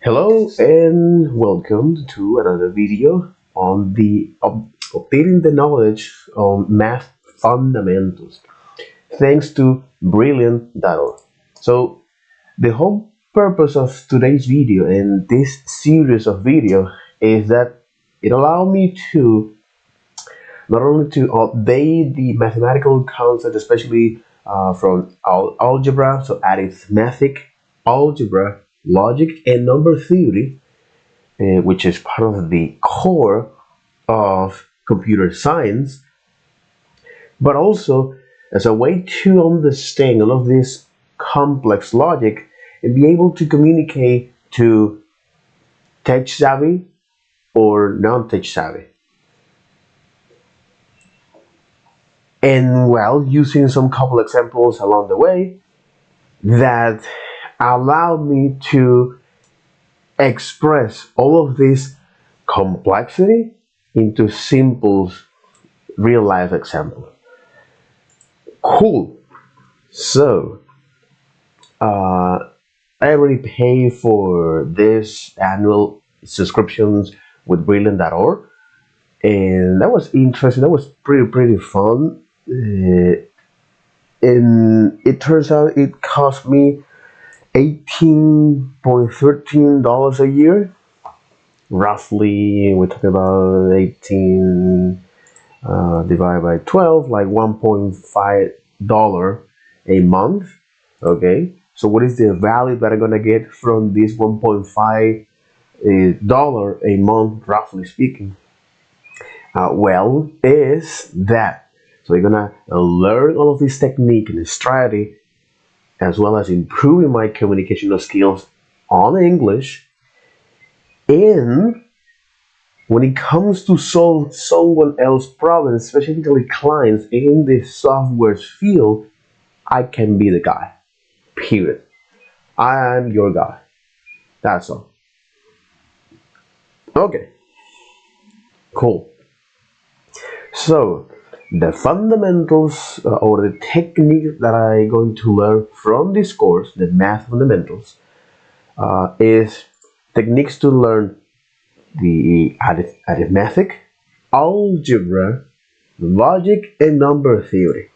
Hello and welcome to another video on the updating the knowledge on math fundamentals thanks to brilliant.org. So the whole purpose of today's video and this series of video is that it allowed me to not only to update the mathematical concepts, especially from algebra, so arithmetic, algebra, logic, and number theory, which is part of the core of computer science, but also as a way to understand all of this complex logic and be able to communicate to tech savvy or non tech savvy. And well, using some couple examples along the way that allowed me to express all of this complexity into simple real life examples. Cool. So, I already pay for this annual subscriptions with brilliant.org, and that was interesting. That was pretty fun. And it turns out it cost me $18.13 a year. Roughly, we're talking about 18 divided by 12, like $1.5 a month. Okay, so what is the value that I'm gonna get from this $1.5 a month, roughly speaking? Well, is that so you're gonna learn all of this technique and strategy, as well as improving my communicational skills on English. And when it comes to solve someone else's problems, specifically clients in the software field, I can be the guy. Period. I am your guy. That's all. Okay, cool. So, the fundamentals or the technique that I'm going to learn from this course, the math fundamentals, is techniques to learn the arithmetic, algebra, logic, and number theory.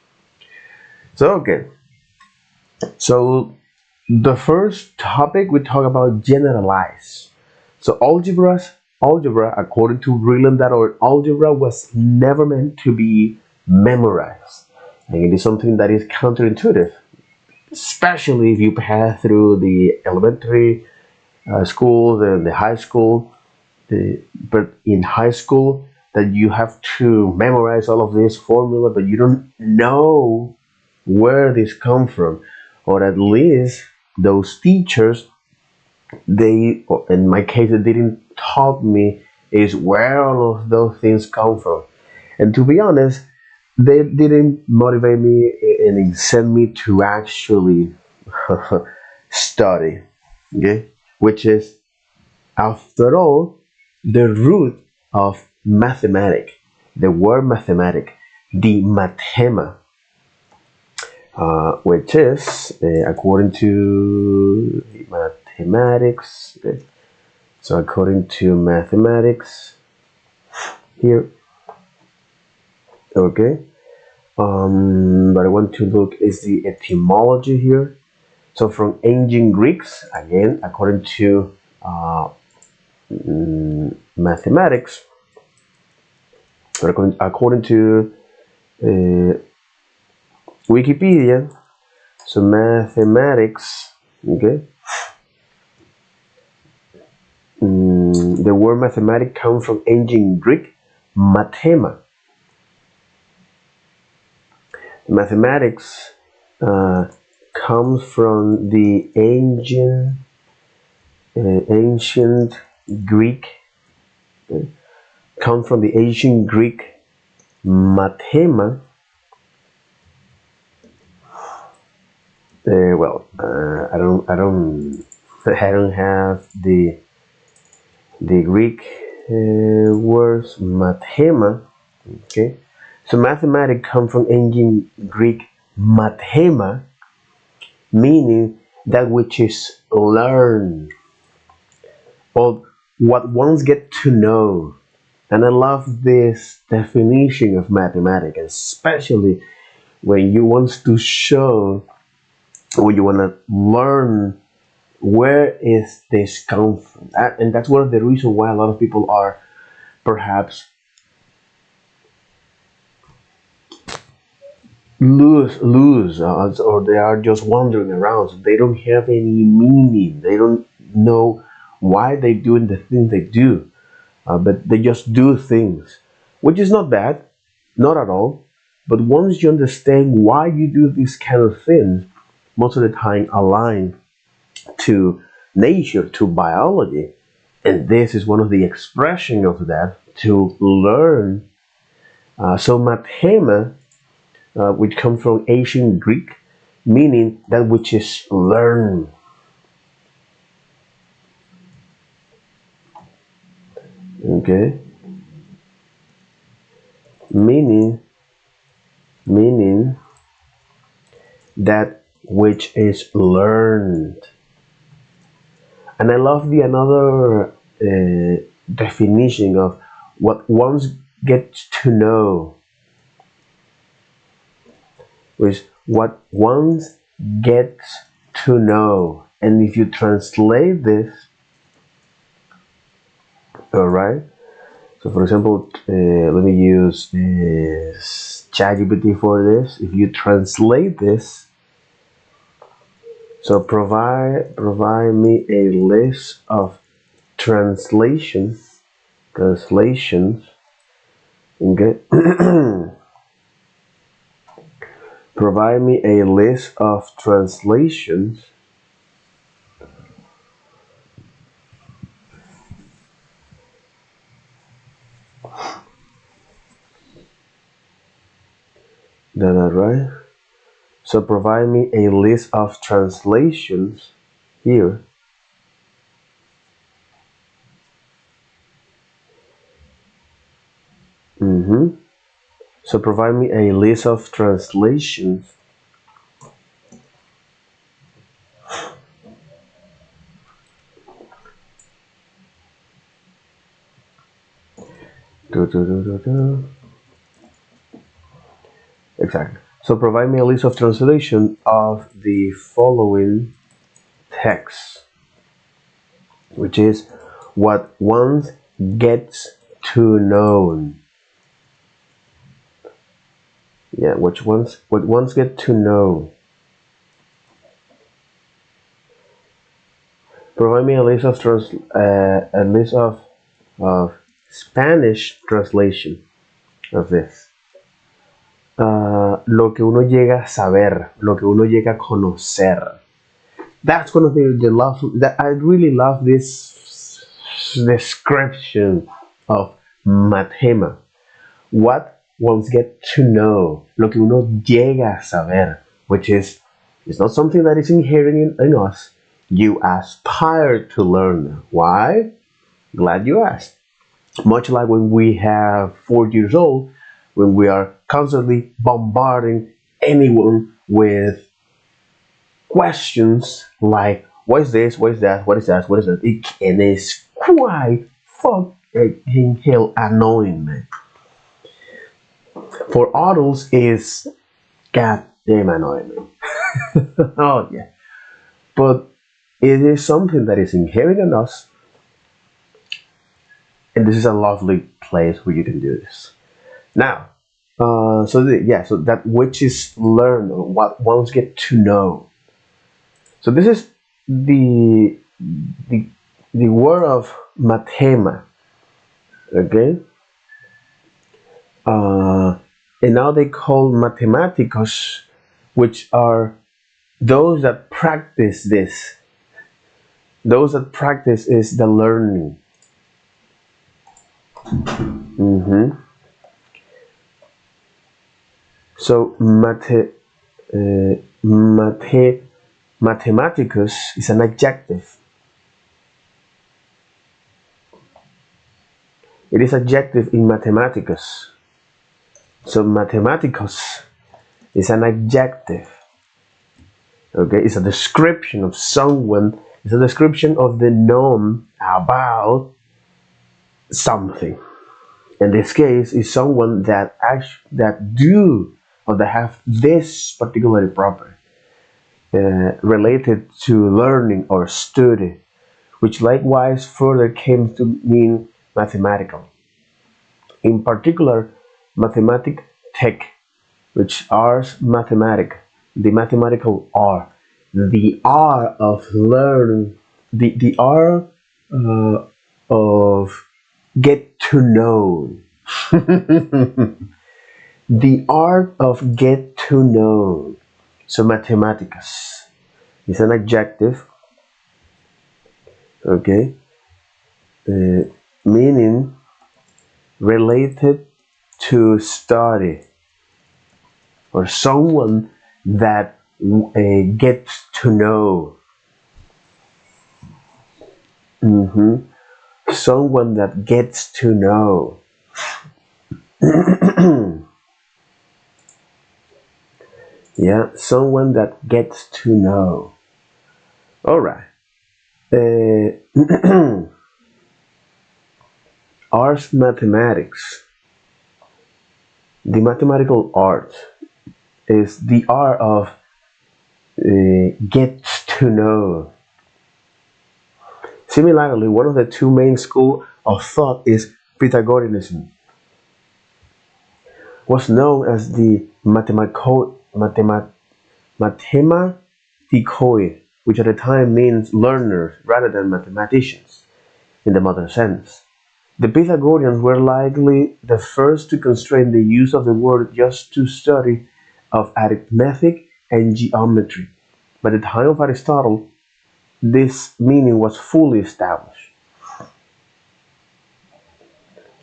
So, okay. So, the first topic we talk about generalize. So, algebra, according to brilliant.org, algebra was never meant to be memorized. And it is something that is counterintuitive, especially if you pass through the elementary school, the high school. But in high school, that you have to memorize all of this formula, but you don't know where this come from, or at least those teachers, they, or in my case, they didn't taught me is where all of those things come from. And to be honest, they didn't motivate me and send me to actually study. Okay, which is, after all, the root of mathematic. The word mathematic, the mathema, which is according to mathematics. So according to mathematics here, okay. But I want to look is the etymology here. So from ancient Greeks, again, according to mathematics, or according to Wikipedia, so mathematics, okay. The word mathematic comes from ancient Greek mathema. Mathematics comes from the ancient Greek. Comes from the ancient Greek mathema. I don't have the Greek words mathema. Okay, so mathematics come from ancient Greek mathema, meaning that which is learned. But what ones get to know, and I love this definition of mathematics, especially when you want to show, when you want to learn where is this come from. And that's one of the reasons why a lot of people are perhaps lose or they are just wandering around. So they don't have any meaning. They don't know why they doing the things they do, but they just do things, which is not bad, not at all. But once you understand why you do these kind of things, most of the time align to nature, to biology, and this is one of the expression of that to learn. So mathema, which comes from ancient Greek, meaning that which is learned. Okay, meaning meaning that which is learned. And I love the another definition of what one gets to know, which what one gets to know. And if you translate this, all right. So, for example, let me use this ChatGPT for this. If you translate this, so provide me a list of translations. Okay. Provide me a list of translations that are right. So provide me a list of translations here. So provide me a list of translations. Do, do, do, do, do. Exactly. So provide me a list of translation of the following text, which is what one gets to know. Yeah, what ones get to know. Provide me a list of of Spanish translation of this. Lo que uno llega a saber, lo que uno llega a conocer. That's one of the love that I really love this description of mathema. What ones get to know, lo que uno llega a saber, which is it's not something that is inherent in us. You aspire to learn. Why? Glad you asked. Much like when we have 4 years old, when we are constantly bombarding anyone with questions like what is this, what is that, what is that, what is that, and it's quite fucking hell annoying, man. For adults, is goddamn annoying, man. Oh yeah, but it is something that is inherent in us, and this is a lovely place where you can do this. Now, so that which is learned, or what ones get to know. So this is the the the word of mathema. Okay. And now they call mathematicos, which are those that practice this. Those that practice is the learning. Mm-hmm. So mathematicus is an adjective. It is adjective in mathematicus. So mathematicus is an adjective. Okay, it's a description of someone It's a description of the known about something. In this case, is someone that that do or that have this particular property related to learning or study, which likewise further came to mean mathematical. In particular, mathematic tech, which ars mathematic, the mathematical art, the art of learn, the art uh, of get to know, the art of get to know. So mathematicus is an adjective, okay, uh, meaning related to study or someone that gets to know. Mhm. Someone that gets to know. Yeah, someone that gets to know. All right. Ars mathematics. The mathematical art is the art of gets to know. Similarly, one of the two main schools of thought is Pythagoreanism, was known as the mathematikoi, which at the time means learners rather than mathematicians in the modern sense. The Pythagoreans were likely the first to constrain the use of the word just to study of arithmetic and geometry. By the time of Aristotle, this meaning was fully established.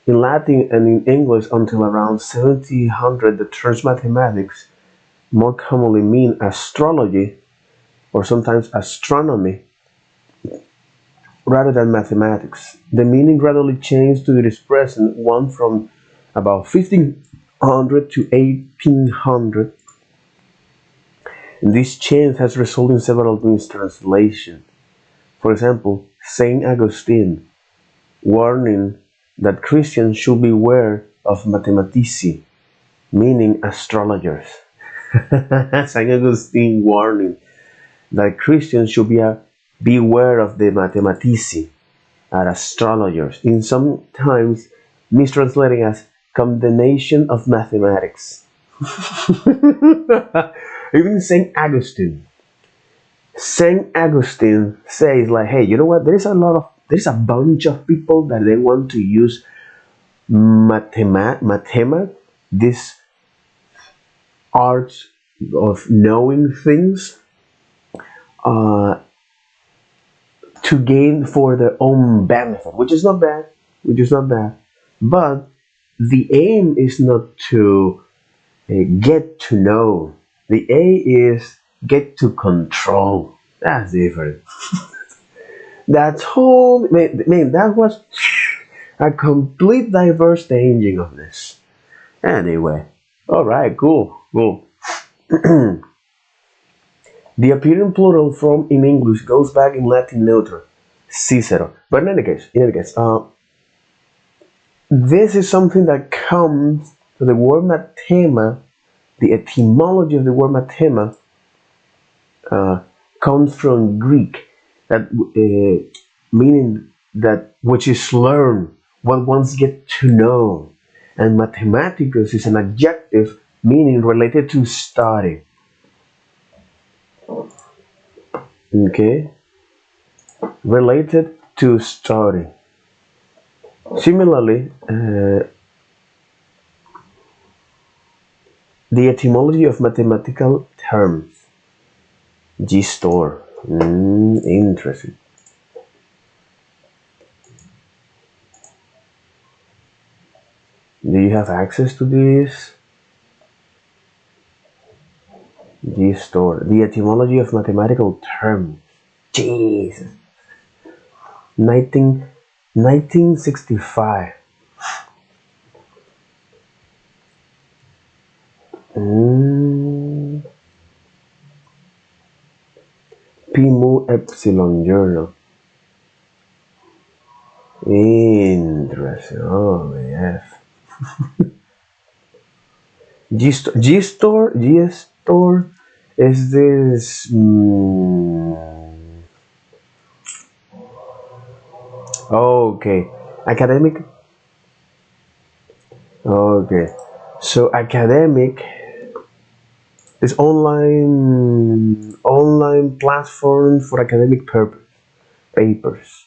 In Latin and in English until around 1700, the terms mathematics more commonly mean astrology or sometimes astronomy rather than mathematics. The meaning gradually changed to its present one from about 1500 to 1800. And this change has resulted in several mistranslations. For example, Saint Augustine warning that Christians should beware of mathematici, meaning astrologers. Saint Augustine warning that Christians should beware of the mathematici, are astrologers, in sometimes mistranslating as condemnation of mathematics. Even Saint Augustine says like, hey, you know what? There's a bunch of people that they want to use this art of knowing things, uh, to gain for their own benefit, which is not bad, but the aim is not to get to know. The A is get to control. That's different. That's whole man. That was a complete diverse changing of this. Anyway, all right, cool. The appearing plural form in English goes back in Latin neuter, Cicero. But this is something that comes to the word mathema. The etymology of the word mathema uh, comes from Greek, that meaning that which is learned, what ones get to know, and mathematicus is an adjective meaning related to study. Okay, related to study. Similarly, the etymology of mathematical terms, G-store. Interesting. Do you have access to this? G-store. The etymology of mathematical terms. Jesus. 1965. Pimu Epsilon Journal. Interesting. Oh, yes. G-Store is this. Okay. Academic. Okay. So academic is online platform for academic purpose papers.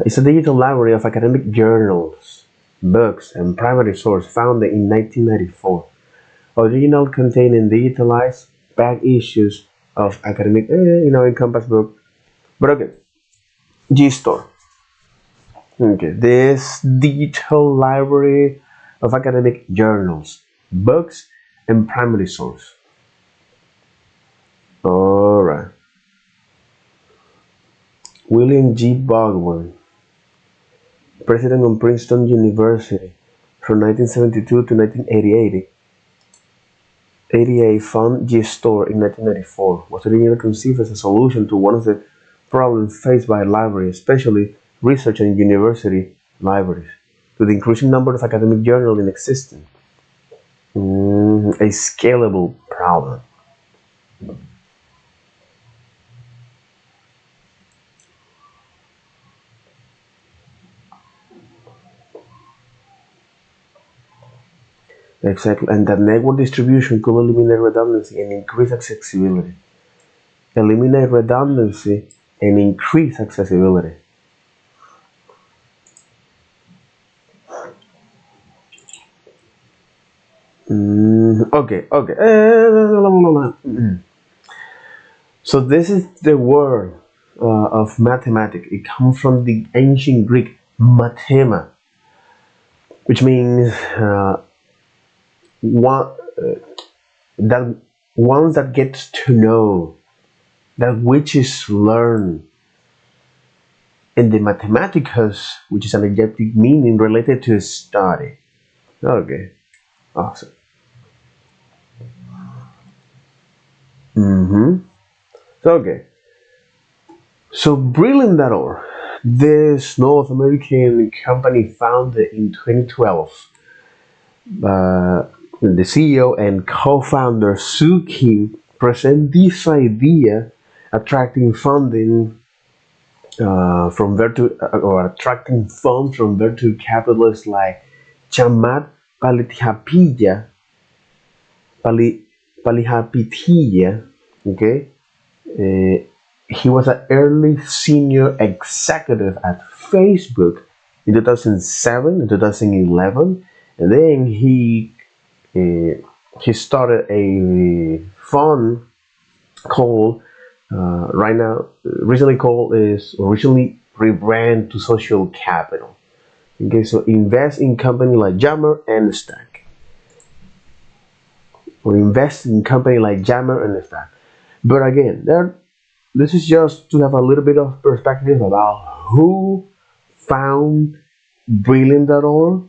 It's a digital library of academic journals, books, and primary source founded in 1994. Original containing digitalized back issues of academic, encompass book. But okay, G-Store. Okay, this digital library of academic journals, books, and primary source. All right. William G. Baldwin, president of Princeton University from 1972 to 1988. 88 found G-Store in 1994 was originally conceived as a solution to one of the problems faced by libraries, especially research and university libraries, to the increasing number of academic journals in existence. A scalable problem. Exactly, and that network distribution could eliminate redundancy and increase accessibility. Eliminate redundancy and increase accessibility. Okay, okay. So this is the word of mathematics. It comes from the ancient Greek mathema, which means one that one that gets to know, that which is learned. And the mathematicus, which is an adjective meaning related to study. Okay, awesome. Mm-hmm. Okay, so Brilliant.org, this North American company founded in 2012. The CEO and co-founder Sue Kim present this idea, attracting funding or attracting funds from venture capitalists like Chamat Palihapitiya, Pali, Palihapitiya. Okay, uh, he was an early senior executive at Facebook in 2007 and 2011, and then he started a fund called right now recently called is originally rebrand to social capital. Okay, so invest in company like Jammer and Stack, or invest in company like Jammer and Stack. But again, this is just to have a little bit of perspective about who found Brilliant.org.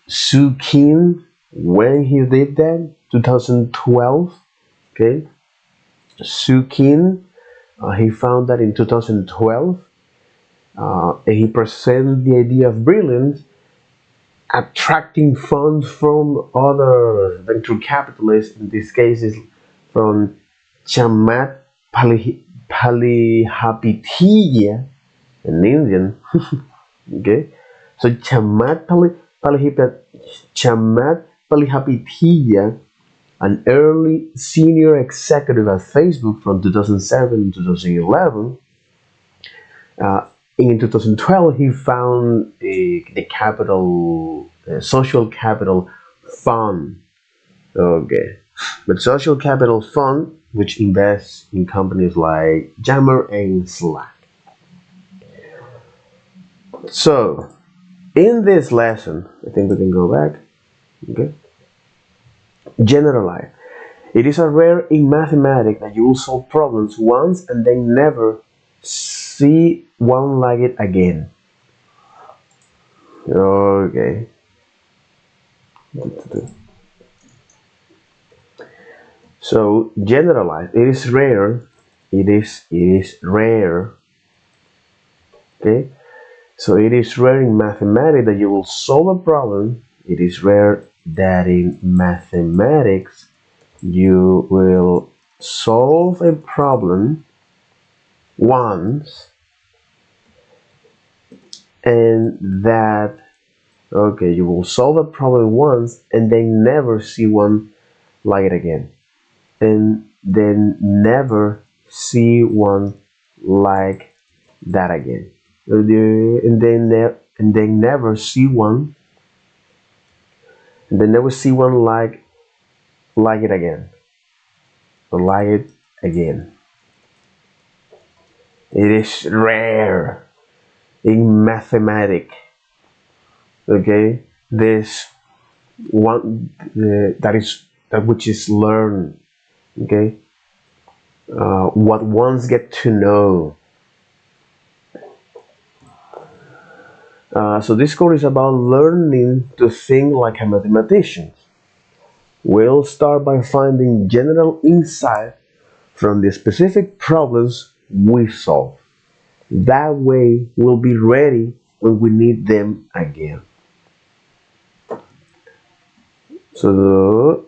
Sue Kim, when he did that, 2012. Okay, Sue Kim, he found that in 2012. And he presented the idea of brilliance, attracting funds from other venture capitalists. In this case, is from Chamat Palihapitiya, an Indian. Okay, so Chamat Palihapitiya, an early senior executive at Facebook from 2007 to 2011. Uh, in 2012, he found the capital, social capital fund. Okay, but social capital fund, which invests in companies like Jammer and Slack. So, in this lesson, I think we can go back. Okay, generalize. It is a rare in mathematics that you will solve problems once and then never see one like it again. Okay. So generalize. It is rare. It is rare. Okay. So it is rare in mathematics that you will solve a problem. It is rare that in mathematics you will solve a problem once, and that okay, you will solve a problem once and then never see one like it again, and then never see one like that again, and then never see one, and then never see one like it again, or like it again. It is rare in mathematics. Okay, this one that is that which is learned. Okay, what ones get to know. So this course is about learning to think like a mathematician. We'll start by finding general insight from the specific problems we solve. That way, we'll be ready when we need them again. So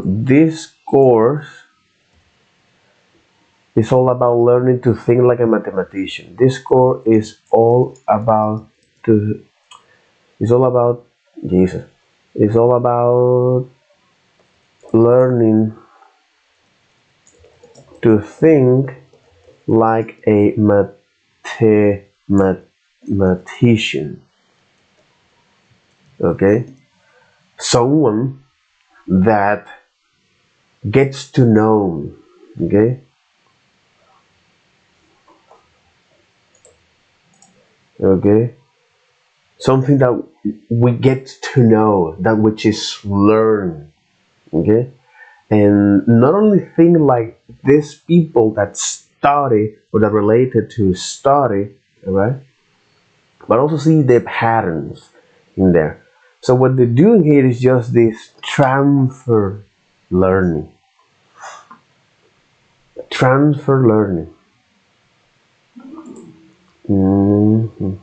this course is all about learning to think like a mathematician. This course to is all about Jesus. It's all about learning to think like a mathematician. Okay, someone that gets to know. Okay, okay, something that we get to know, that which is learned. Okay, and not only think like these people that study or that related to study, right? But also see the patterns in there. So what they're doing here is just this learning, transfer learning. Mhm, mhm,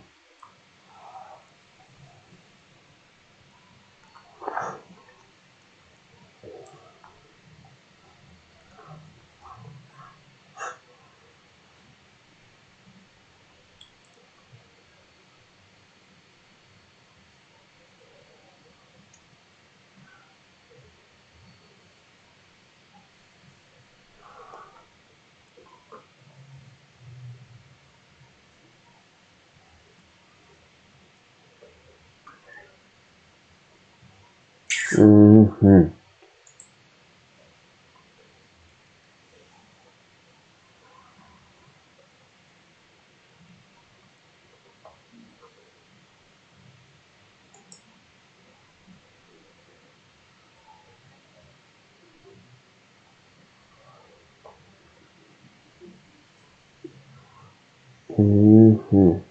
mhm,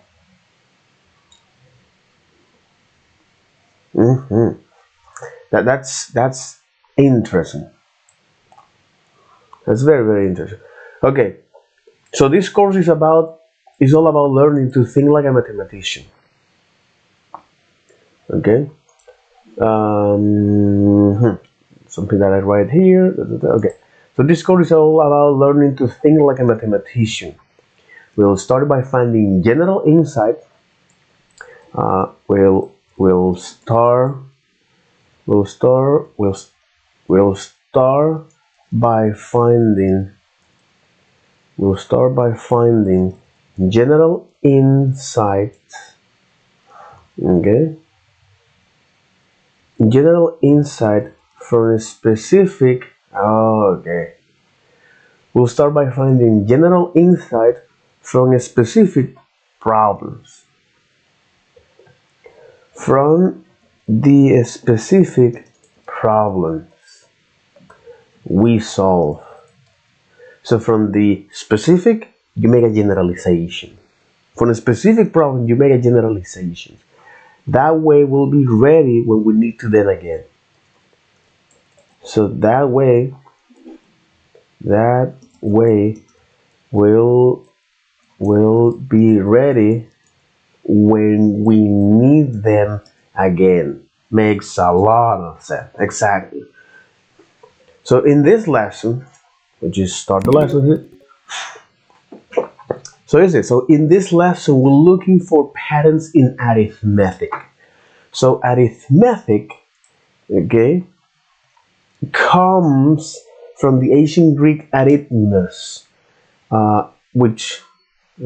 mhm. That's interesting. That's very very interesting. Okay, so this course is all about learning to think like a mathematician. Okay, um, something that I write here. Okay, so this course is all about learning to think like a mathematician. We'll start by finding general insight. We'll start we'll start we'll we'll start by finding we'll start by finding general insight. Okay, general insight from a specific. Okay, we'll start by finding general insight from a specific problems. From the specific problems we solve. So from the specific, you make a generalization. From a specific problem, you make a generalization. That way we'll be ready when we need to then again. So that way That way we'll be ready when we need them again. Makes a lot of sense. Exactly. So in this lesson, we just start the lesson here. So is it? So in this lesson, we're looking for patterns in arithmetic. So arithmetic, okay, comes from the ancient Greek arithmos, which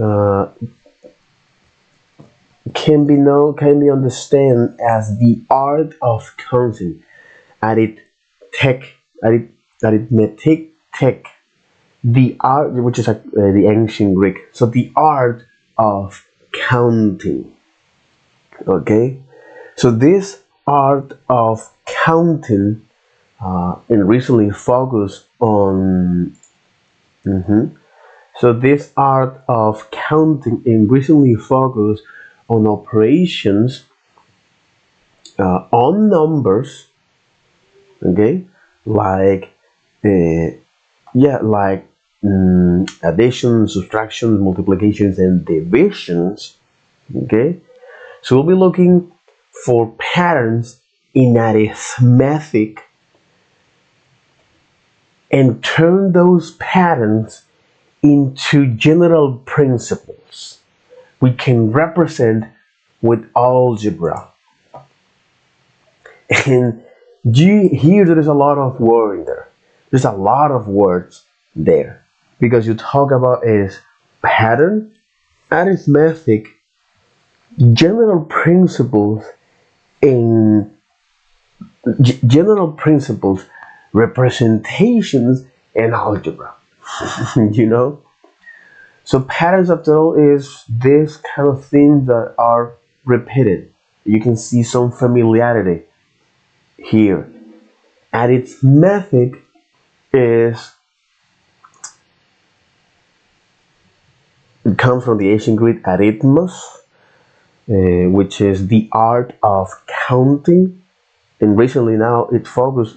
uh, can be understood as the art of counting. Arithmetic, arithmetic, tech, the art, which is the ancient Greek. So the art of counting. Okay, so this art of counting and recently focused on. Mhm. So this art of counting and recently focused on operations on numbers. Okay, like uh, yeah, like additions, subtractions, multiplications, and divisions. Okay, so we'll be looking for patterns in arithmetic and turn those patterns into general principles we can represent with algebra. And here there is a lot of word there. There's a lot of words there because you talk about is pattern, arithmetic, general principles, and general principles, representations, and algebra. you know. So patterns, after all, is this kind of things that are repeated. You can see some familiarity here. Arithmetic is it comes from the ancient Greek arithmos, which is the art of counting, and recently now it's focused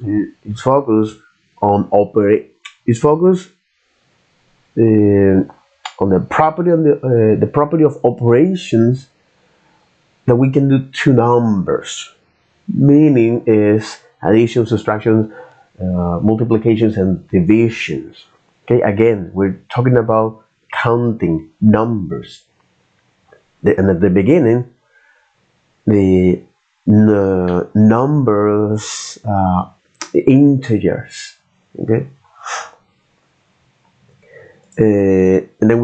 on operate. It's focused on the property of operations that we can do to numbers. Meaning is addition, subtraction, multiplications, and divisions. Okay, again, we're talking about counting numbers. And at the beginning, the numbers, integers. Okay, and then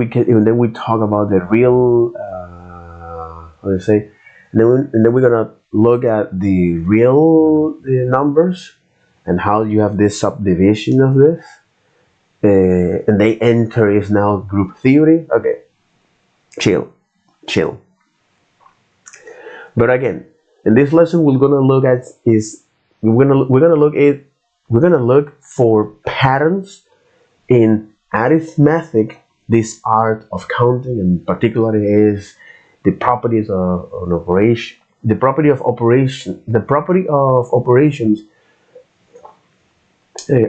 we talk about the real. How do you say? And then we're gonna look at the real numbers and how you have this subdivision of this. And they enter is now group theory. Okay, chill, chill. But again, in this lesson, we're gonna look for patterns in arithmetic. This art of counting, and particularly is the properties of an operation, the property of operations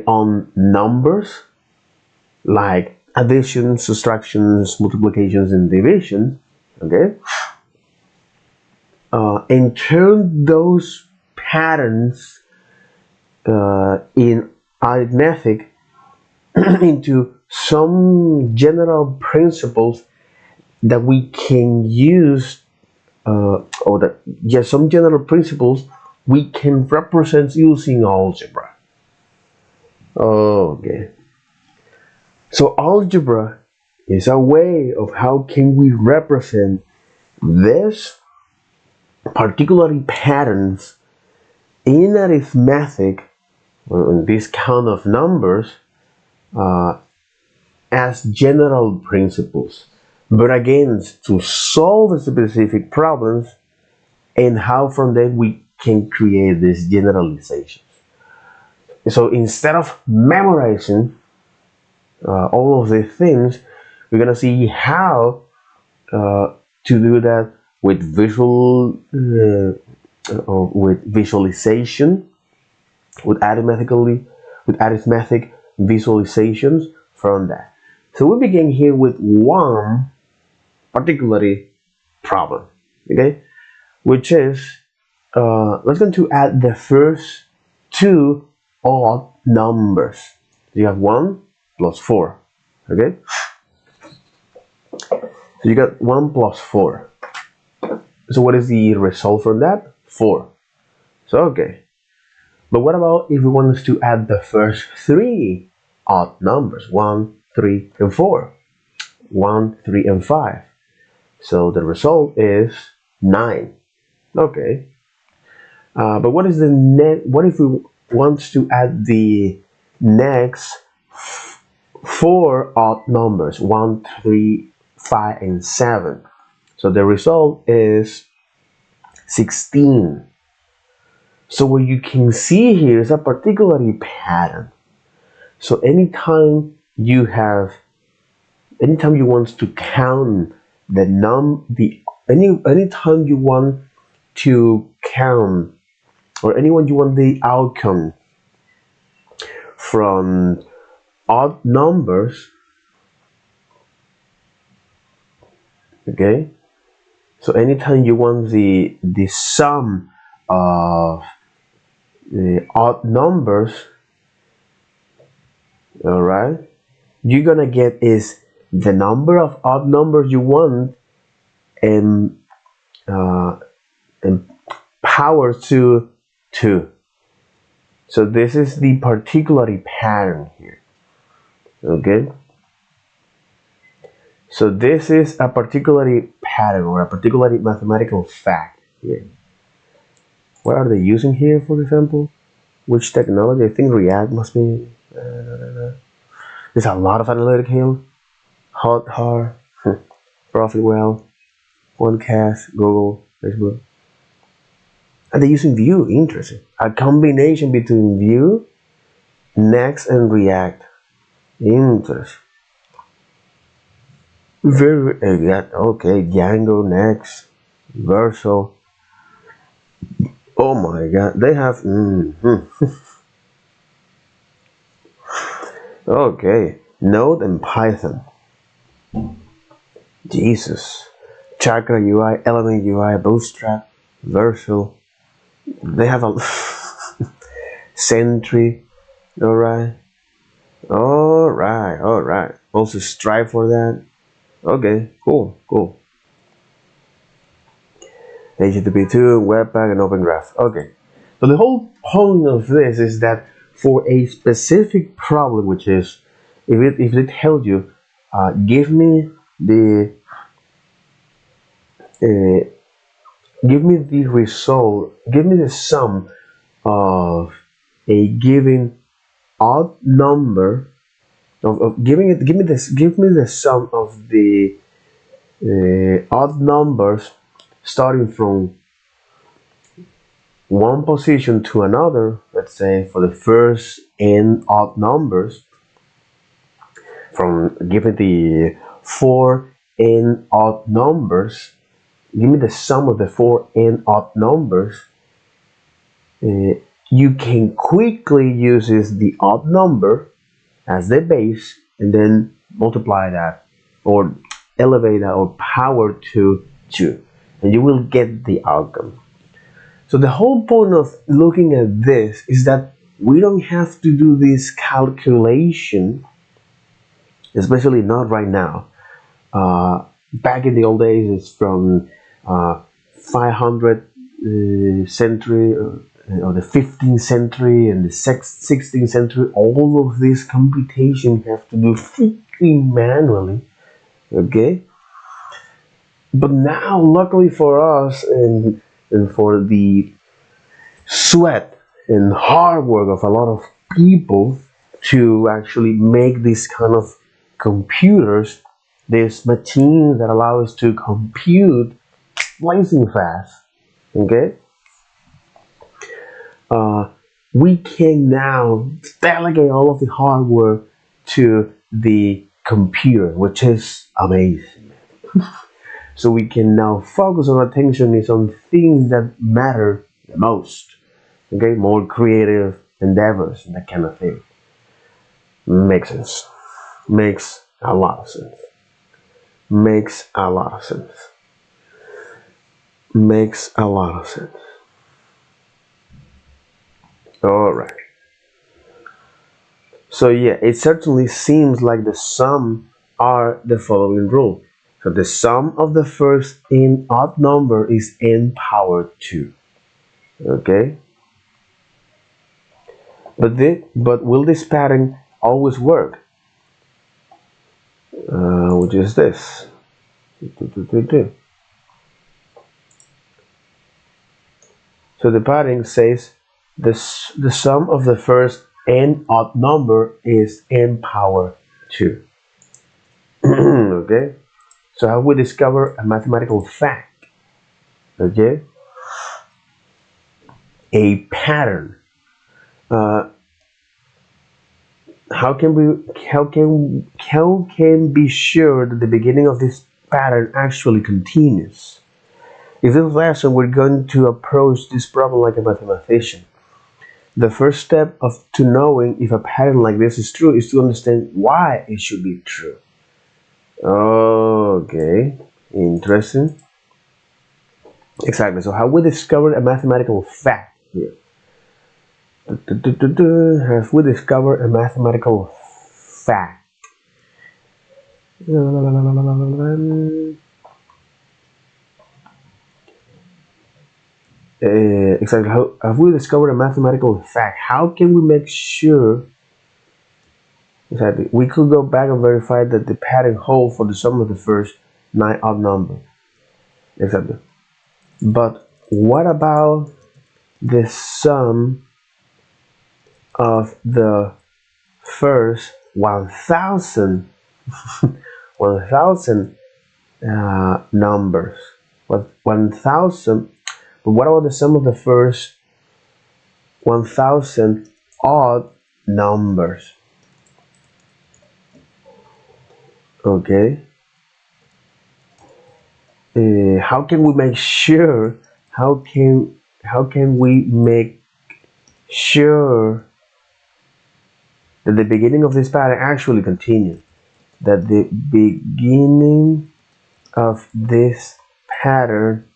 on numbers like additions, subtractions, multiplications, and divisions. Okay, and turn those patterns in arithmetic into some general principles that we can use, or that yeah, some general principles we can represent using algebra. Okay, so algebra is a way of how can we represent this particularly patterns in arithmetic, or in this kind of numbers, uh, as general principles, but again to solve specific problems, and how from them we can create these generalizations. So instead of memorizing all of these things, we're gonna see how to do that with with visualization, with arithmetic, visualizations from that. So we begin here with one particularly problem, okay, which is let's going to add the first two odd numbers. You have 1 plus 4, okay? So you got 1 plus 4. So what is the result from that? 4. So okay. But what about if we want us to add the first three odd numbers? 1, 3, and 4. 1, 3, and 5. So the result is 9. Okay. But what is the what if we want to add the next four odd numbers? 1, 3, 5, and 7. So the result is 16. So what you can see here is a particularly pattern. So anytime you want to count anytime you want to count, or anyone you want the outcome from odd numbers, okay? So anytime you want the sum of the odd numbers, all right, you're gonna get is the number of odd numbers you want and power to 2. So this is the particular pattern here, okay? So this is a particular pattern or a particular mathematical fact here. What are they using here, for example? Which technology? I think React must be. There's a lot of analytic here. Hot, hard, Profitwell, OneCast, Google, Facebook. And they're using Vue. Interesting. A combination between Vue, Next, and React. Interesting. Very okay. Django, Next, Vercel. Oh my God, they have. Okay, Node and Python. Jesus. Chakra UI, Element UI, Bootstrap, Vercel. They have a Sentry. Alright. Also Strive for that. Okay, cool. HTTP2, Webpack, and OpenGraph. Okay. So the whole point of this is that for a specific problem, which is if it tells you, give me the result, give me the sum of a given odd number give me the sum of the odd numbers starting from one position to another. Let's say for the first n odd numbers, from given the 4n odd numbers, give me the sum of the 4n odd numbers. You can quickly use the odd number as the base and then multiply that or elevate that or power to 2, and you will get the outcome. So the whole point of looking at this is that we don't have to do this calculation, especially not right now. Back in the old days, it's from 500 century or the 15th century and the 16th century. All of this computation have to do freaking manually, okay? But now, luckily for us and for the sweat and hard work of a lot of people to actually make this kind of computers, this machine that allow us to compute blazing fast, okay? We can now delegate all of the hard work to the computer, which is amazing. So we can now focus our attention is on things that matter the most, okay? More creative endeavors and that kind of thing. Makes sense. Makes a lot of sense. Makes a lot of sense. Makes a lot of sense. All right. So yeah, it certainly seems like the sum are the following rule. So the sum of the first n odd number is n power 2. Okay? But will this pattern always work? Which is this. So the pattern says the sum of the first n odd number is n power 2. Okay? So how we discover a mathematical fact? Okay? A pattern. Uh, how can be sure that the beginning of this pattern actually continues? In this lesson, we're going to approach this problem like a mathematician. The first step to knowing if a pattern like this is true is to understand why it should be true. Okay, interesting. Exactly. So how we discovered a mathematical fact here? Have we discovered a mathematical fact? Exactly. How have we discovered a mathematical fact? How can we make sure? Exactly. We could go back and verify that the pattern holds for the sum of the first 9 odd numbers. Exactly. But what about the sum of the first 1,000 1,000 numbers? What 1,000? But what about the sum of the first 1,000 odd numbers? Okay. How can we make sure? How can we make sure that the beginning of this pattern actually continues? That the beginning of this pattern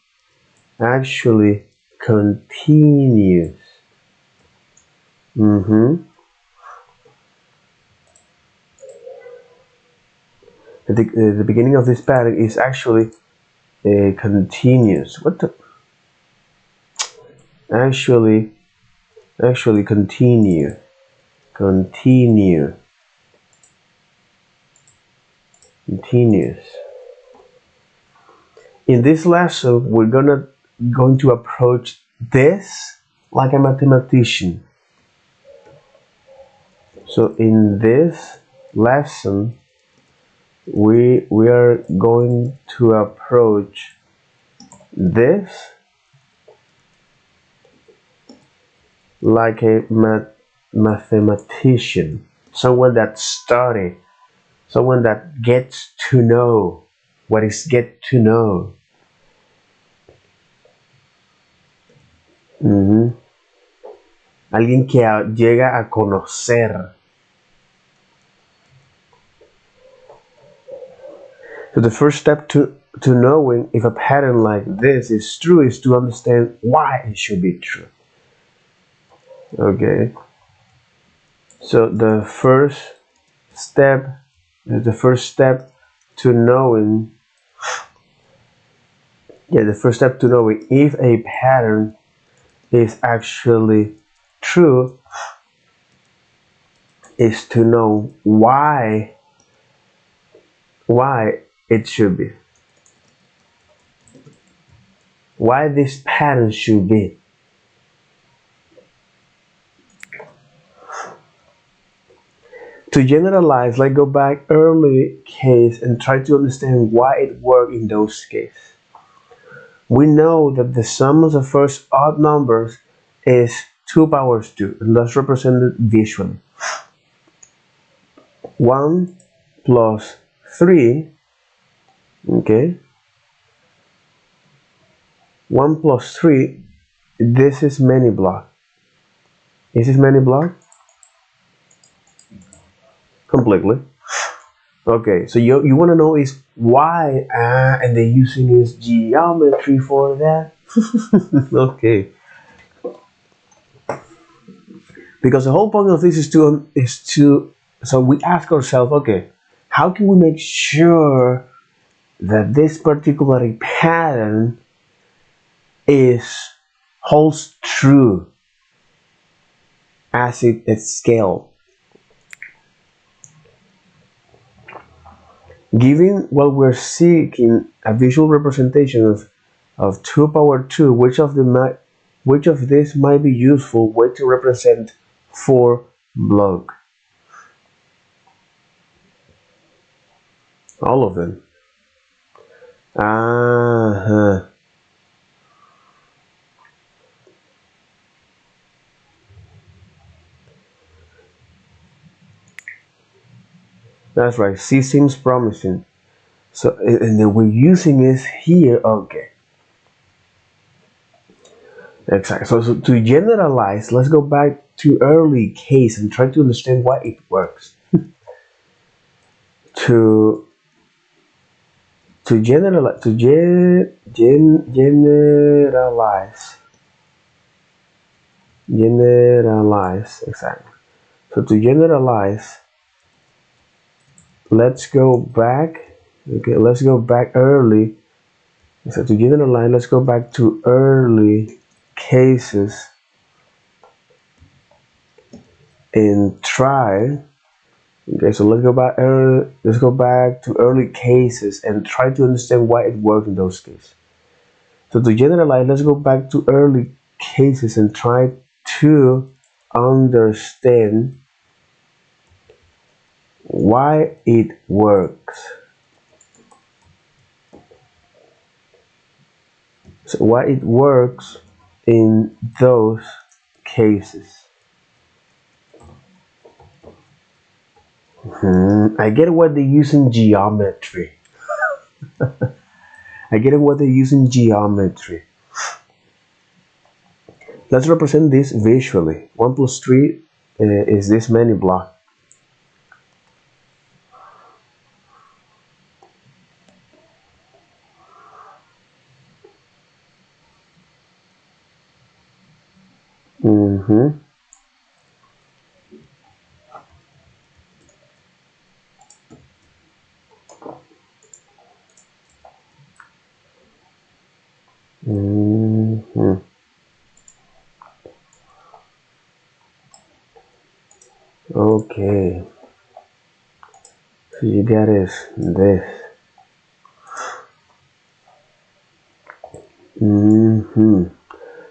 actually continues. Mm-hmm. The beginning of this pattern is actually continuous. What the? Actually, continue. Continue. Continuous. In this lesson, we're going to approach this like a mathematician. So in this lesson, we are going to approach this like a mathematician, someone that study, someone that gets to know. What is get to know? Ujú. Alguien que llega a conocer. So the first step to knowing if a pattern like this is true is to understand why it should be true. Okay. So the first step to knowing if a pattern is actually true is to know why it should be. Why this pattern should be. To generalize, let's go back early case and try to understand why it worked in those cases. We know that the sum of the first odd numbers is 2 powers 2, and that's represented visually. 1 plus 3, okay? 1 plus 3, this is many block. Is this many block? completely. Okay, so you want to know is why, and they're using is geometry for that. Okay, because the whole point of this is to so we ask ourselves, okay, how can we make sure that this particular pattern is holds true as it is scale. Given what we're seeking a visual representation of 2 power 2, which of this might be useful way to represent 4 block? All of them. Uh-huh. That's right. C seems promising. So and then we're using is here. Okay. Exactly. So to generalize, let's go back to early case and try to understand why it works. To generalize exactly. So to generalize, let's go back. Okay, let's go back early. So to generalize, let's go back to early cases and try. Okay, so let's go back to early cases and try to understand why it worked in those cases. So to generalize, let's go back to early cases and try to understand why it works. So why it works in those cases. I get what they're using geometry. I get what they're using geometry. Let's represent this visually. 1 plus 3 is this many blocks. Mm-hmm. Mm-hmm. Okay. So you got this. Mm-hmm.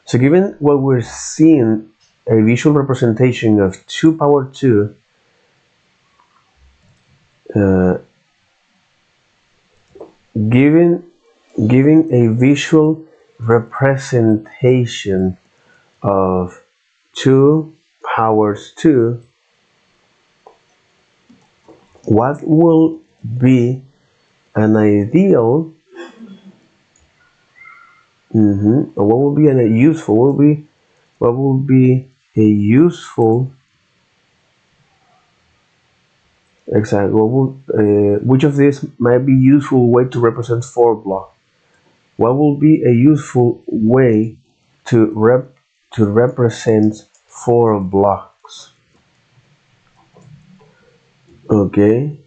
So given what we're seeing, a visual representation of 2 power 2, uh, given giving a visual representation of 2 powers 2, what will be an ideal, or what will be a useful, what will be a useful, exactly, which of these might be useful way to represent 4 block? What will be a useful way to represent 4 blocks? Okay,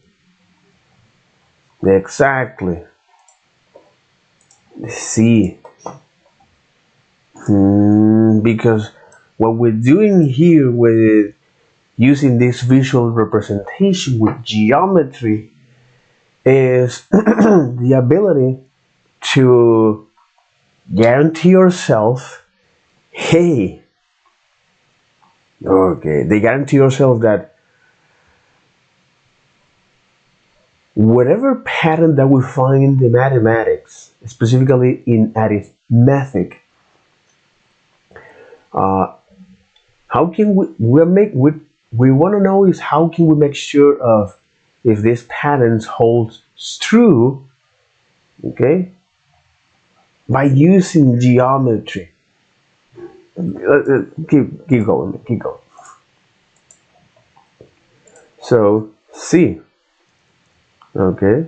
exactly. See, because what we're doing here with using this visual representation with geometry is the ability to guarantee yourself, hey, okay, they guarantee yourself that whatever pattern that we find in the mathematics, specifically in arithmetic, uh, how can we want to know is how can we make sure of if this pattern holds true, okay, by using geometry. Keep going. So C. Okay,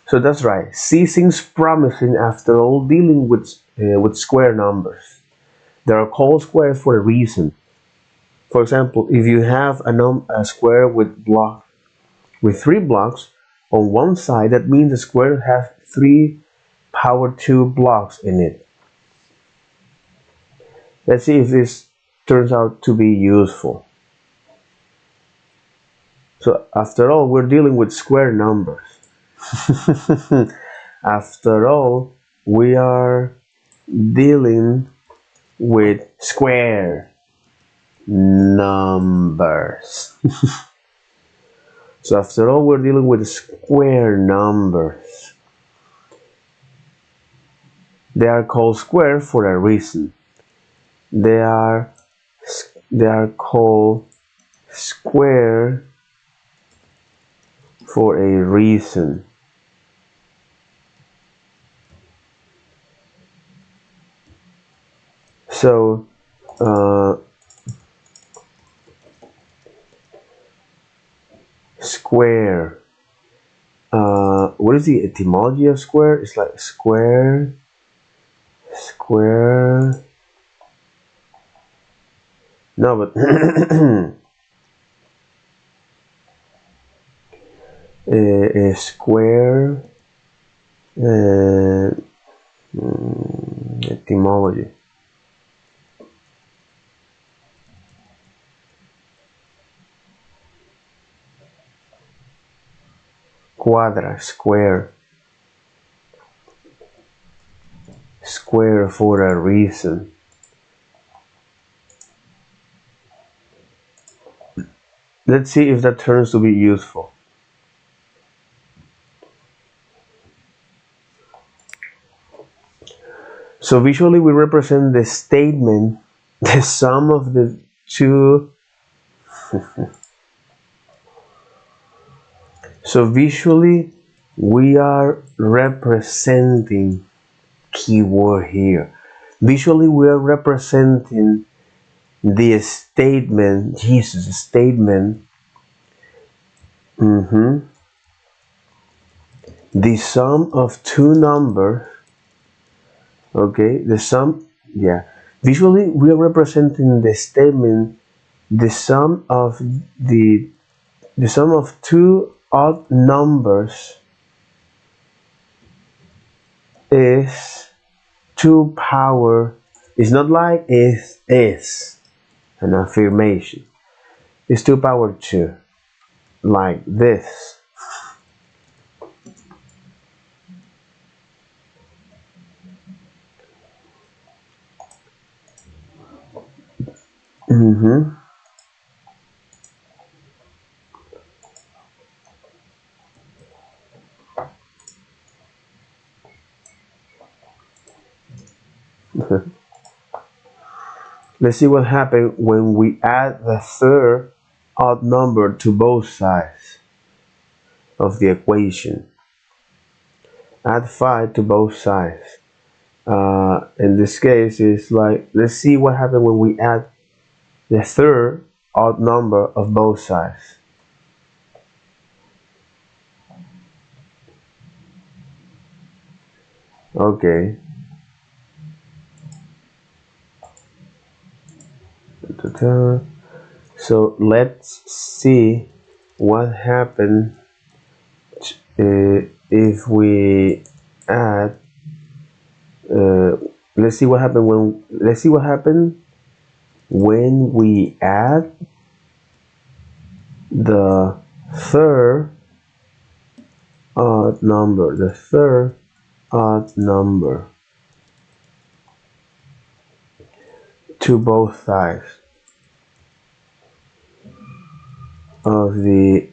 so that's right. C seems promising after all, dealing with square numbers. They are called squares for a reason. For example, if you have a square with three blocks on one side, that means the square has 3 power 2 blocks in it. Let's see if this turns out to be useful. So after all, we're dealing with square numbers. After all, we are dealing with square numbers. So after all, we're dealing with square numbers. They are called square for a reason. They are called square for a reason. So square. What is the etymology of square? It's like square, square. No, but a square uh, etymology. Quadra, square. Square for a reason. Let's see if that turns to be useful. So visually we represent the statement, the sum of the two. So visually we are representing, keyword here. Visually we are representing the statement, Jesus statement, the sum of two numbers, okay, the sum, yeah. Visually we are representing the statement, the sum of the sum of two odd numbers is 2 power, it's not like is an affirmation, it's 2 power 2, like this. Let's see what happens when we add the third odd number to both sides of the equation. Add 5 to both sides. In this case, it's like, let's see what happens when we add the third odd number of both sides. Okay. So let's see what happens if we add. Let's see what happens when we add the third odd number. The third odd number to both sides of the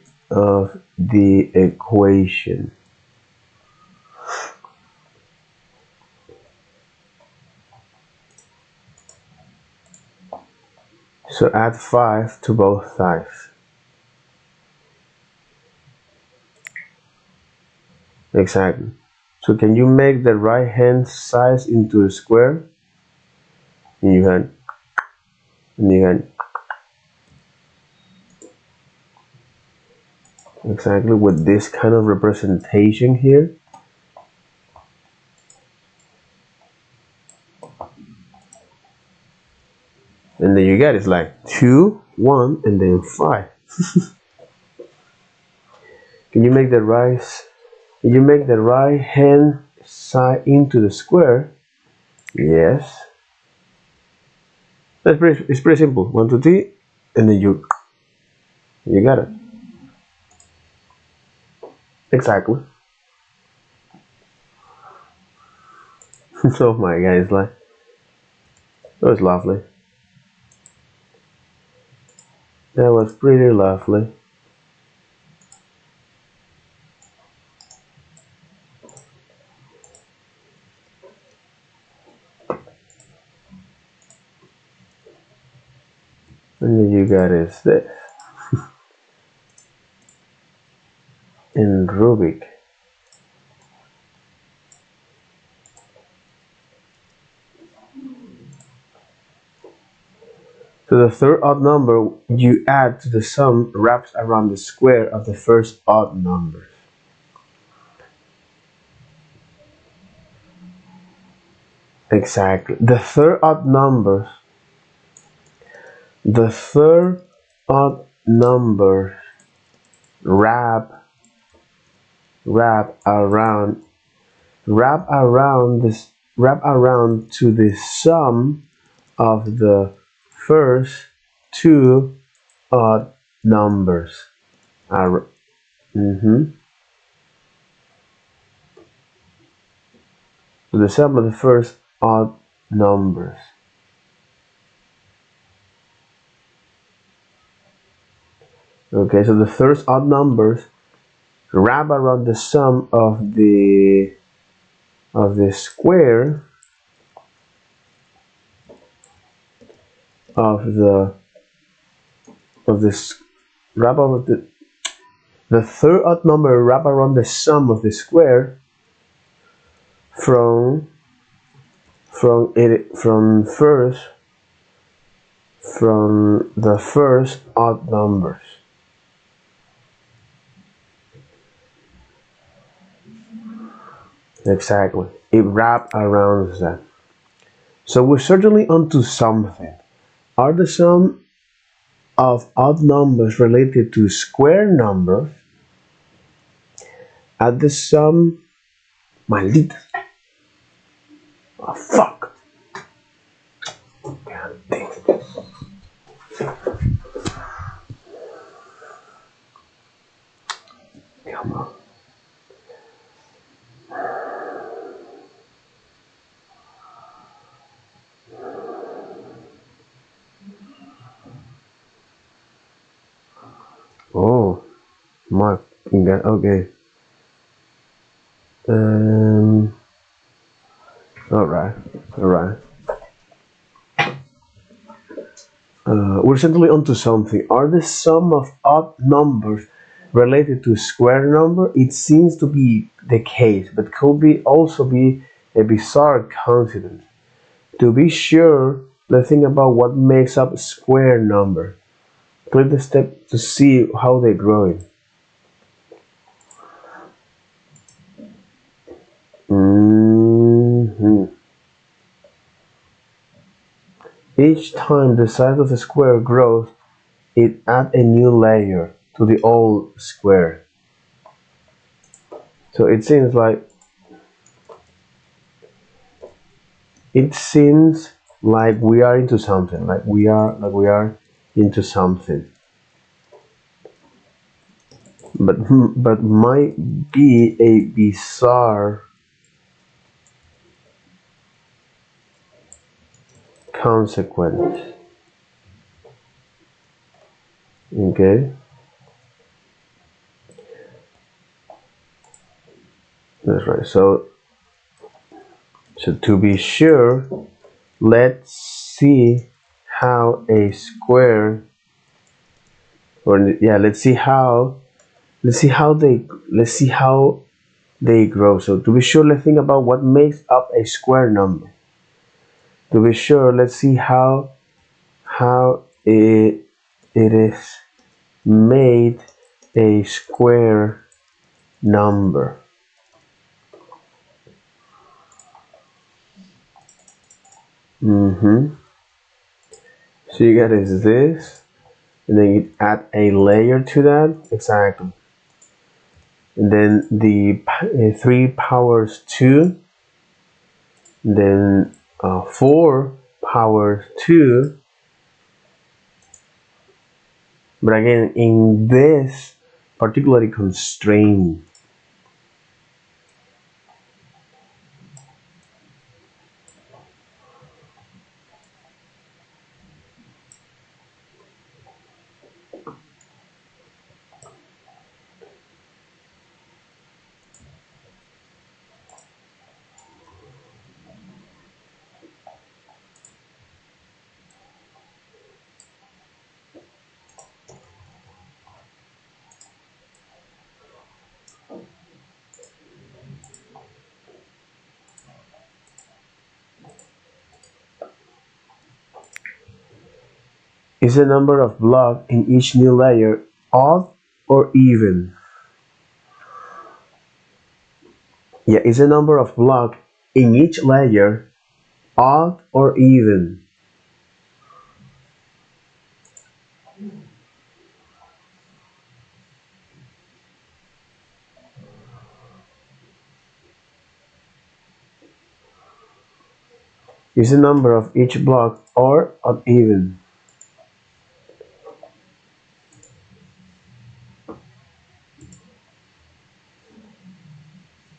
equation. So add 5 to both sides. Exactly. So can you make the right hand side into a square? And you can, exactly with this kind of representation here. And then you get it's like 2, 1, and then 5. Can you make the right hand side into the square? Yes. It's pretty simple. 1, 2, 3, and then you got it. Exactly. So my guys, like, that was lovely. That was pretty lovely. And then you got is this in Rubik. So the third odd number you add to the sum wraps around the square of the first odd number. Exactly. The third odd number wrap around wrap around to the sum of the first two odd numbers. Mm-hmm. The sum of the first odd numbers. Okay, so the first odd numbers wrap around the sum of the square of this wrap around the third odd number wrap around the sum of the square from the first odd numbers. Exactly. It wraps around that. So we're certainly onto something. Are the sum of odd numbers related to square numbers? Add the sum. Maldita. Oh, fuck. God damn. Come on. Oh, my God. Okay. All right. All right. We're certainly onto something. Are the sum of odd numbers related to square number? It seems to be the case, but could be also be a bizarre coincidence. To be sure, let's think about what makes up a square number. Click the step to see how they're growing. Each time the size of the square grows, it adds a new layer to the old square. So it seems like we are into something. Like we are into something. But might be a bizarre consequence. Okay, that's right. So to be sure, let's see how a square, or yeah, let's see how they grow. So to be sure, let's think about what makes up a square number. To be sure, let's see how it is made a square number. Mm-hmm. So you get is this, and then you add a layer to that. Exactly. And then the 3 powers 2, then 4 powers 2. But again, in this particularly constraint, is the number of blocks in each new layer odd or even? Yeah, is the number of blocks in each layer odd or even? Is the number of each block or odd even?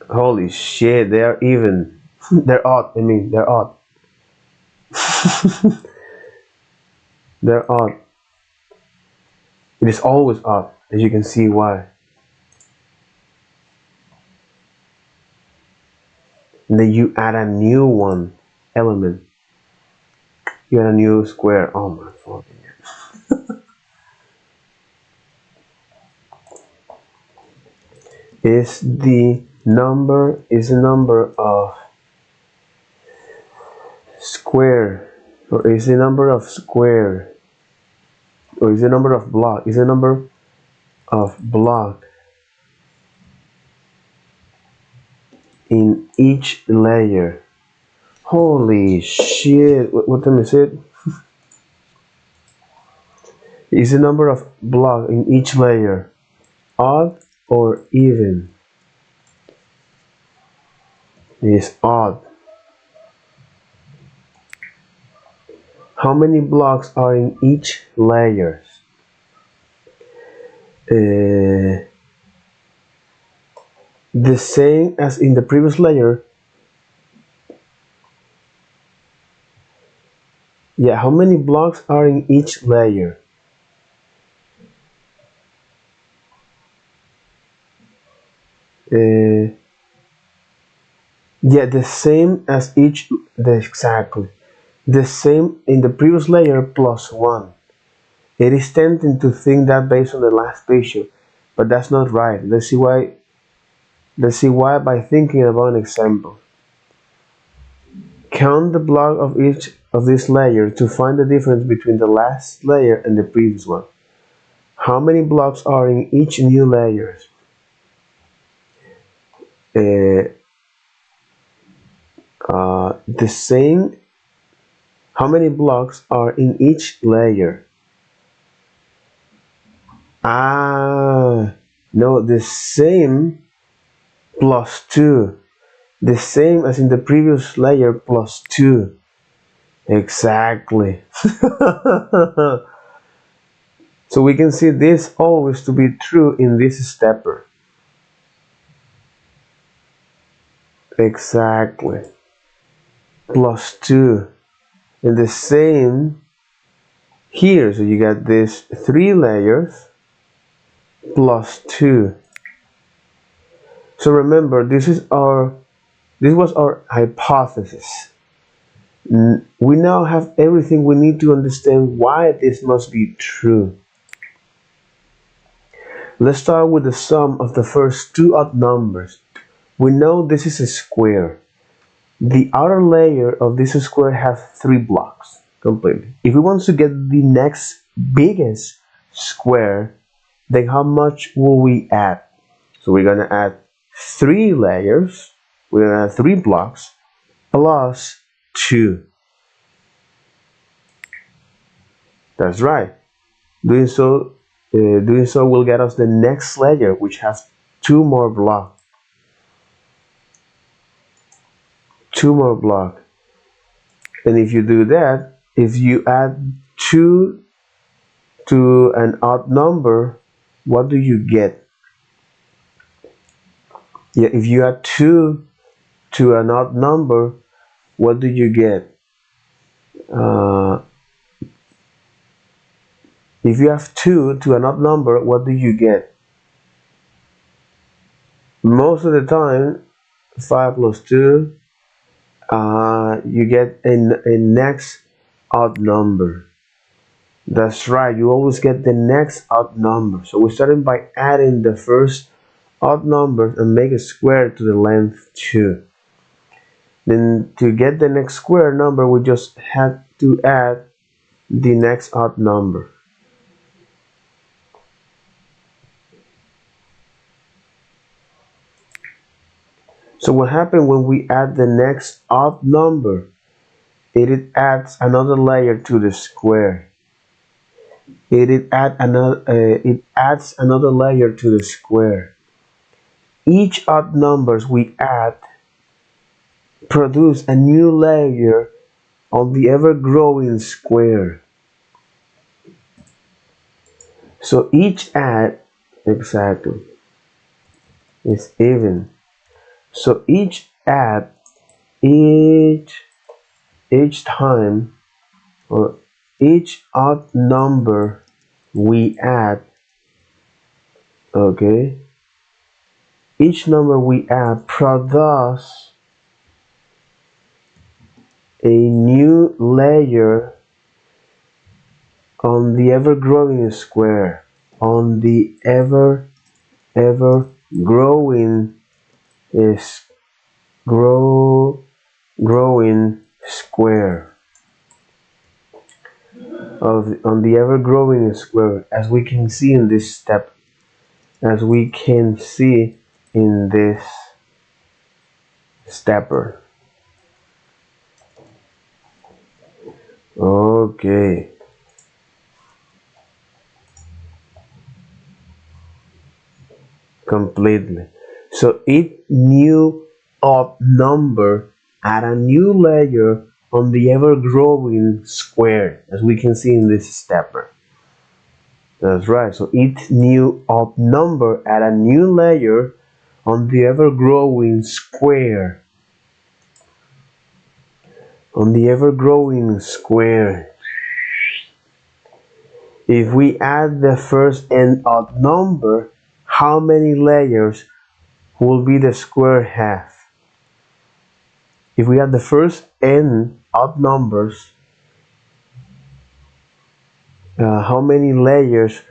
Holy shit, they are even. They're odd, I mean, they're odd. They're odd. It is always odd, as you can see why. And then you add a new one element. You add a new square. Oh my fucking god. Is the number of square, or is the number of square, or is the number of block, is the number of block in each layer? Holy shit, what time is it? Is the number of block in each layer odd or even? It is odd. How many blocks are in each layer? Uh, the same as in the previous layer. Yeah, how many blocks are in each layer? Uh, yeah, the same as exactly. The same in the previous layer plus 1. It is tempting to think that based on the last picture, but that's not right. Let's see why by thinking about an example. Count the block of each of this layer to find the difference between the last layer and the previous one. How many blocks are in each new layer? Uh, the same. How many blocks are in each layer? Ah, no, the same plus 2. The same as in the previous layer plus 2. Exactly. So we can see this always to be true in this stepper. Exactly. Plus 2. And the same here. So you got this 3 layers plus 2. So remember, this was our hypothesis. We now have everything we need to understand why this must be true. Let's start with the sum of the first 2 odd numbers. We know this is a square. The outer layer of this square has 3 blocks completely. If we want to get the next biggest square, then how much will we add? So we're gonna add 3 layers, we're gonna add 3 blocks plus 2. That's right. Doing so, doing so will get us the next layer, which has 2 more blocks. 2 more blocks. And if you do that, if you add 2 to an odd number, what do you get? Yeah, if you add 2 to an odd number, what do you get? Uh, if you have 2 to an odd number, what do you get? Most of the time, 5 plus 2, you get a next odd number. That's right, you always get the next odd number. So we're starting by adding the first odd numbers and make a square to the length 2. Then to get the next square number, we just had to add the next odd number. So what happens when we add the next odd number? It adds another layer to the square. It adds another layer to the square. Each odd numbers we add produce a new layer on the ever-growing square. So each add, exactly, is even. So each add, each time, or each odd number we add, okay, each number we add produces a new layer on the ever-growing square, on the growing is growing square on the ever-growing square, as we can see in this step, as we can see in this stepper. Okay. Completely. So each new odd number add a new layer on the ever-growing square, as we can see in this stepper. That's right. So each new odd number add a new layer on the ever-growing square. On the ever-growing square. If we add the first n odd number, how many layers will be the square have? If we add the first n odd numbers, how many layers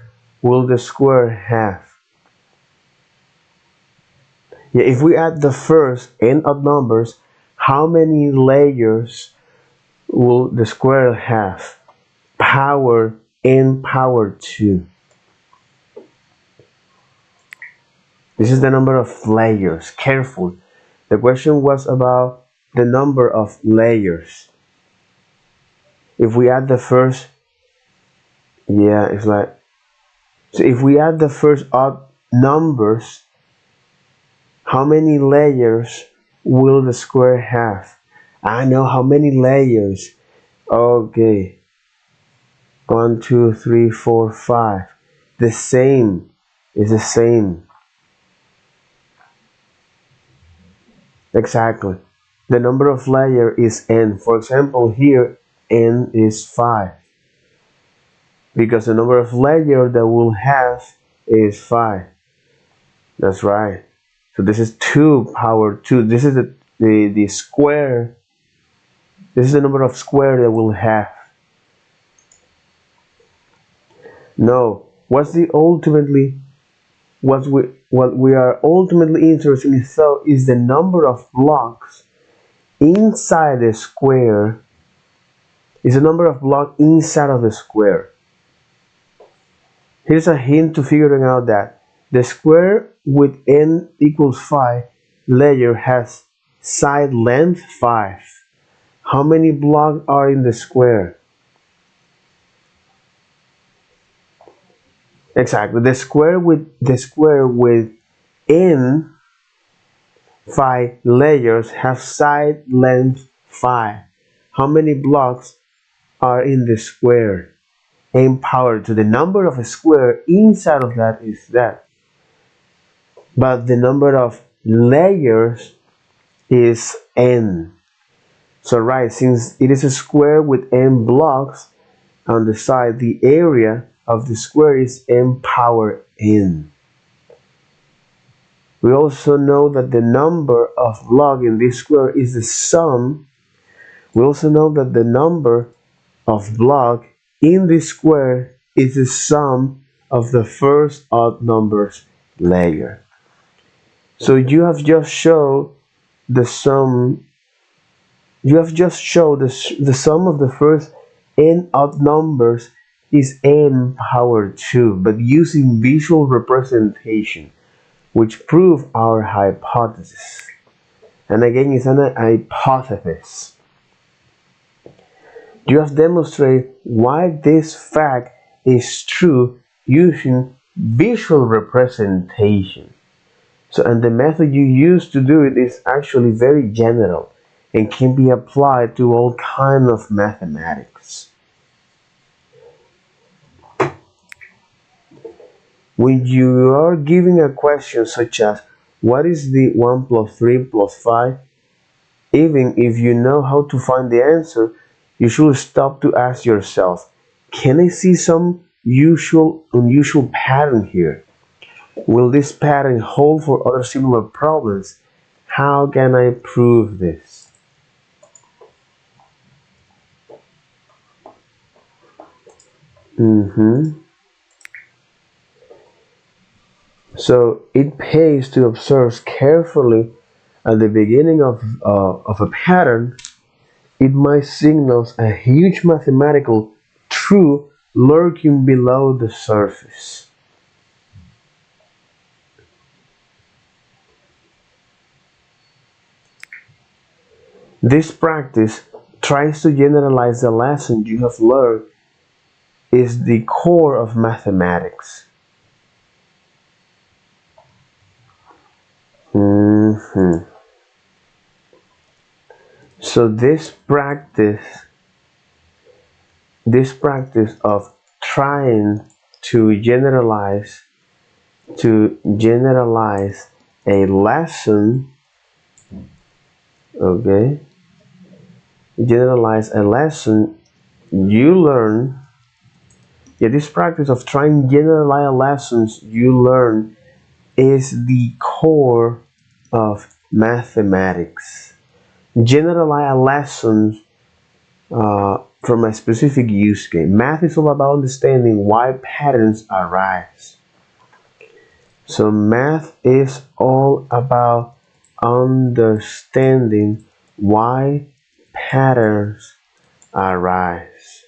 will the square have? Yeah, if we add the first n odd numbers, how many layers will the square have? Power n power 2. This is the number of layers. Careful. The question was about the number of layers. If we add the first, yeah, it's like, so if we add the first odd numbers, how many layers will the square have? I know how many layers. Okay. 1, 2, 3, 4, 5. The same is the same. Exactly. The number of layer is n. For example, here n is 5. Because the number of layer that we'll have is 5. That's right. So this is 2 power 2. This is the square. This is the number of square that we'll have. No, what we are ultimately interested in though is the number of blocks inside the square. Is the number of blocks inside of the square. Here's a hint to figuring out that the square with n equals 5 layer has side length 5. How many blocks are in the square? Exactly. The square with n 5 layers have side length 5. How many blocks are in the square? N power to the number of a square inside of that is that. But the number of layers is n. So right, since it is a square with n blocks on the side, the area of the square is n power n. We also know that the number of blocks in this square is the sum. We also know that the number of blocks in this square is the sum of the first odd numbers layer. So you have just shown the sum. You have just shown the sum of the first n odd numbers is n power 2, but using visual representation, which prove our hypothesis. And again, it's an hypothesis. You have demonstrated why this fact is true using visual representation. So, and the method you use to do it is actually very general and can be applied to all kinds of mathematics. When you are giving a question such as what is the 1 plus 3 plus 5, even if you know how to find the answer, you should stop to ask yourself, can I see some unusual pattern here? Will this pattern hold for other similar problems? How can I prove this? So it pays to observe carefully at the beginning of a pattern. It might signal a huge mathematical truth lurking below the surface. This practice tries to generalize the lesson you have learned is the core of mathematics. Mhm. So this practice of trying to generalize a lesson, okay, generalize a lesson you learn. Yeah, this practice of trying to generalize lessons you learn is the core of mathematics. Generalize lessons from a specific use case. Math is all about understanding why patterns arise. So math is all about understanding why patterns arise.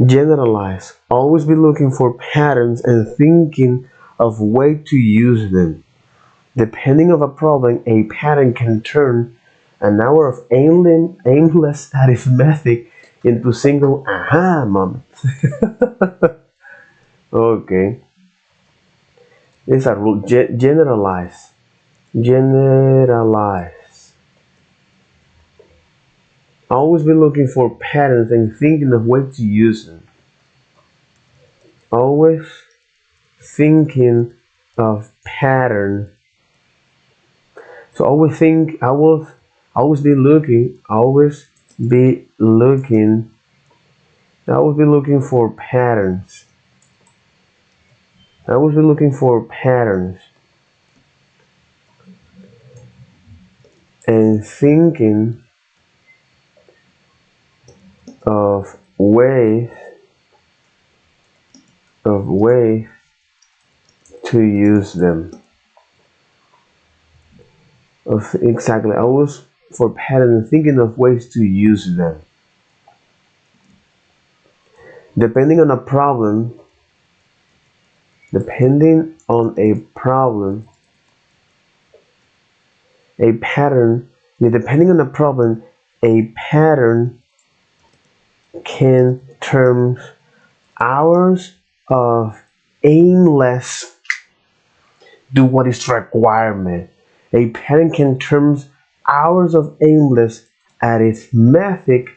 Generalize. Always be looking for patterns and thinking of way to use them. Depending on a problem, a pattern can turn an hour of aimless arithmetic into single aha moment. Okay, it's a rule. Generalize. Generalize. Always be looking for patterns and thinking of ways to use them. Always thinking of pattern. So always be looking, always be looking for patterns. Always be looking for patterns and thinking of ways to use them. Exactly. for pattern and thinking of ways to use them. Depending on a problem, depending on a problem, a pattern, depending on the problem, a pattern can term hours of aimless do what is requirement. A pattern can term hours of aimless arithmetic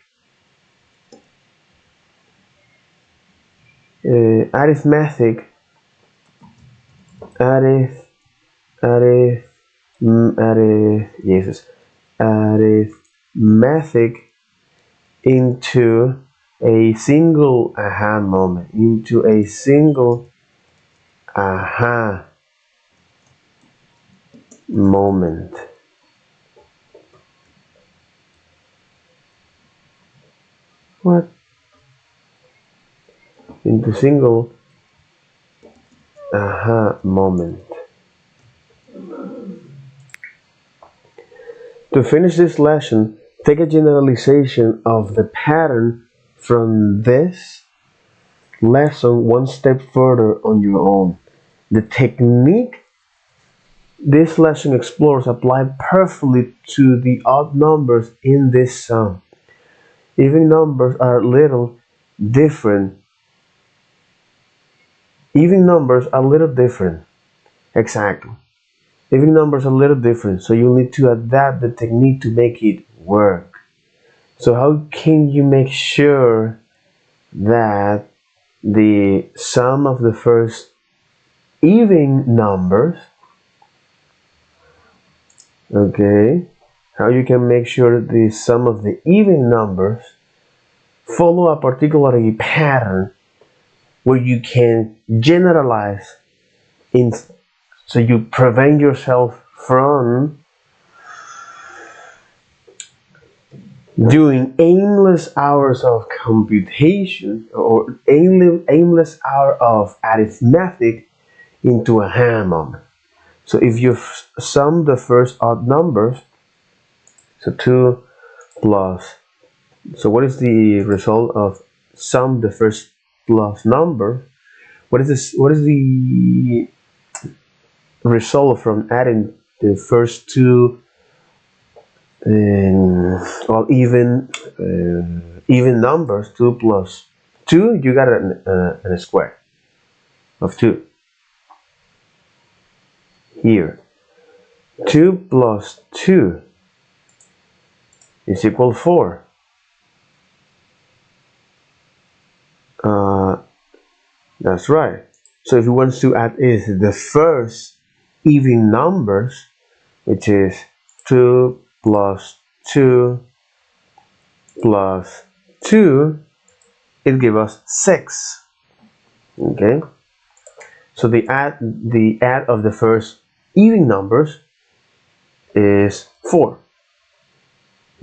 arithmetic arith arith Jesus arithmetic into a single aha moment, into a single aha moment. What? Into single aha moment. To finish this lesson, take a generalization of the pattern from this lesson one step further on your own. The technique this lesson explores apply perfectly to the odd numbers in this sum. Even numbers are little different. Even numbers are a little different. Exactly. Even numbers are a little different, so you need to adapt the technique to make it work. So how can you make sure that the sum of the first even numbers, okay, how you can make sure the sum of the even numbers follow a particular pattern where you can generalize in, so you prevent yourself from doing aimless hours of computation or aimless hour of arithmetic into a hand moment. So if you sum the first odd numbers, so 2 plus, so what is the result of sum the first plus number? What is this? What is the result from adding the first two well, even numbers? 2 plus 2, you got a square of 2 here. 2 plus 2 is equal 4. That's right. So if you want to add is the first even numbers, which is 2 plus 2 plus 2, it gives us 6. Okay. So the add of the first even numbers is 4.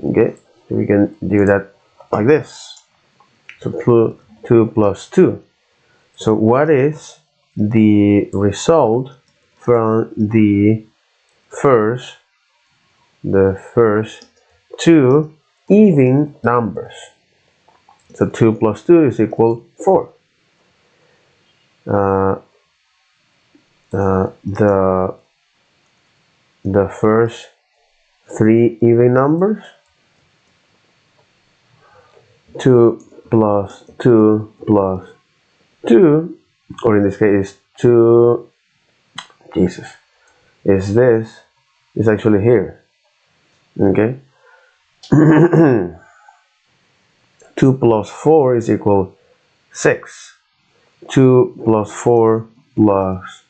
Okay. So we can do that like this. So 2 plus 2. So what is the result from the first two even numbers? So 2 plus 2 is equal 4. The first 3 even numbers, 2 plus 2 plus 2, or in this case is 2, Jesus, is this, is actually here. Okay. 2 plus 4 is equal 6. 2 plus 4 plus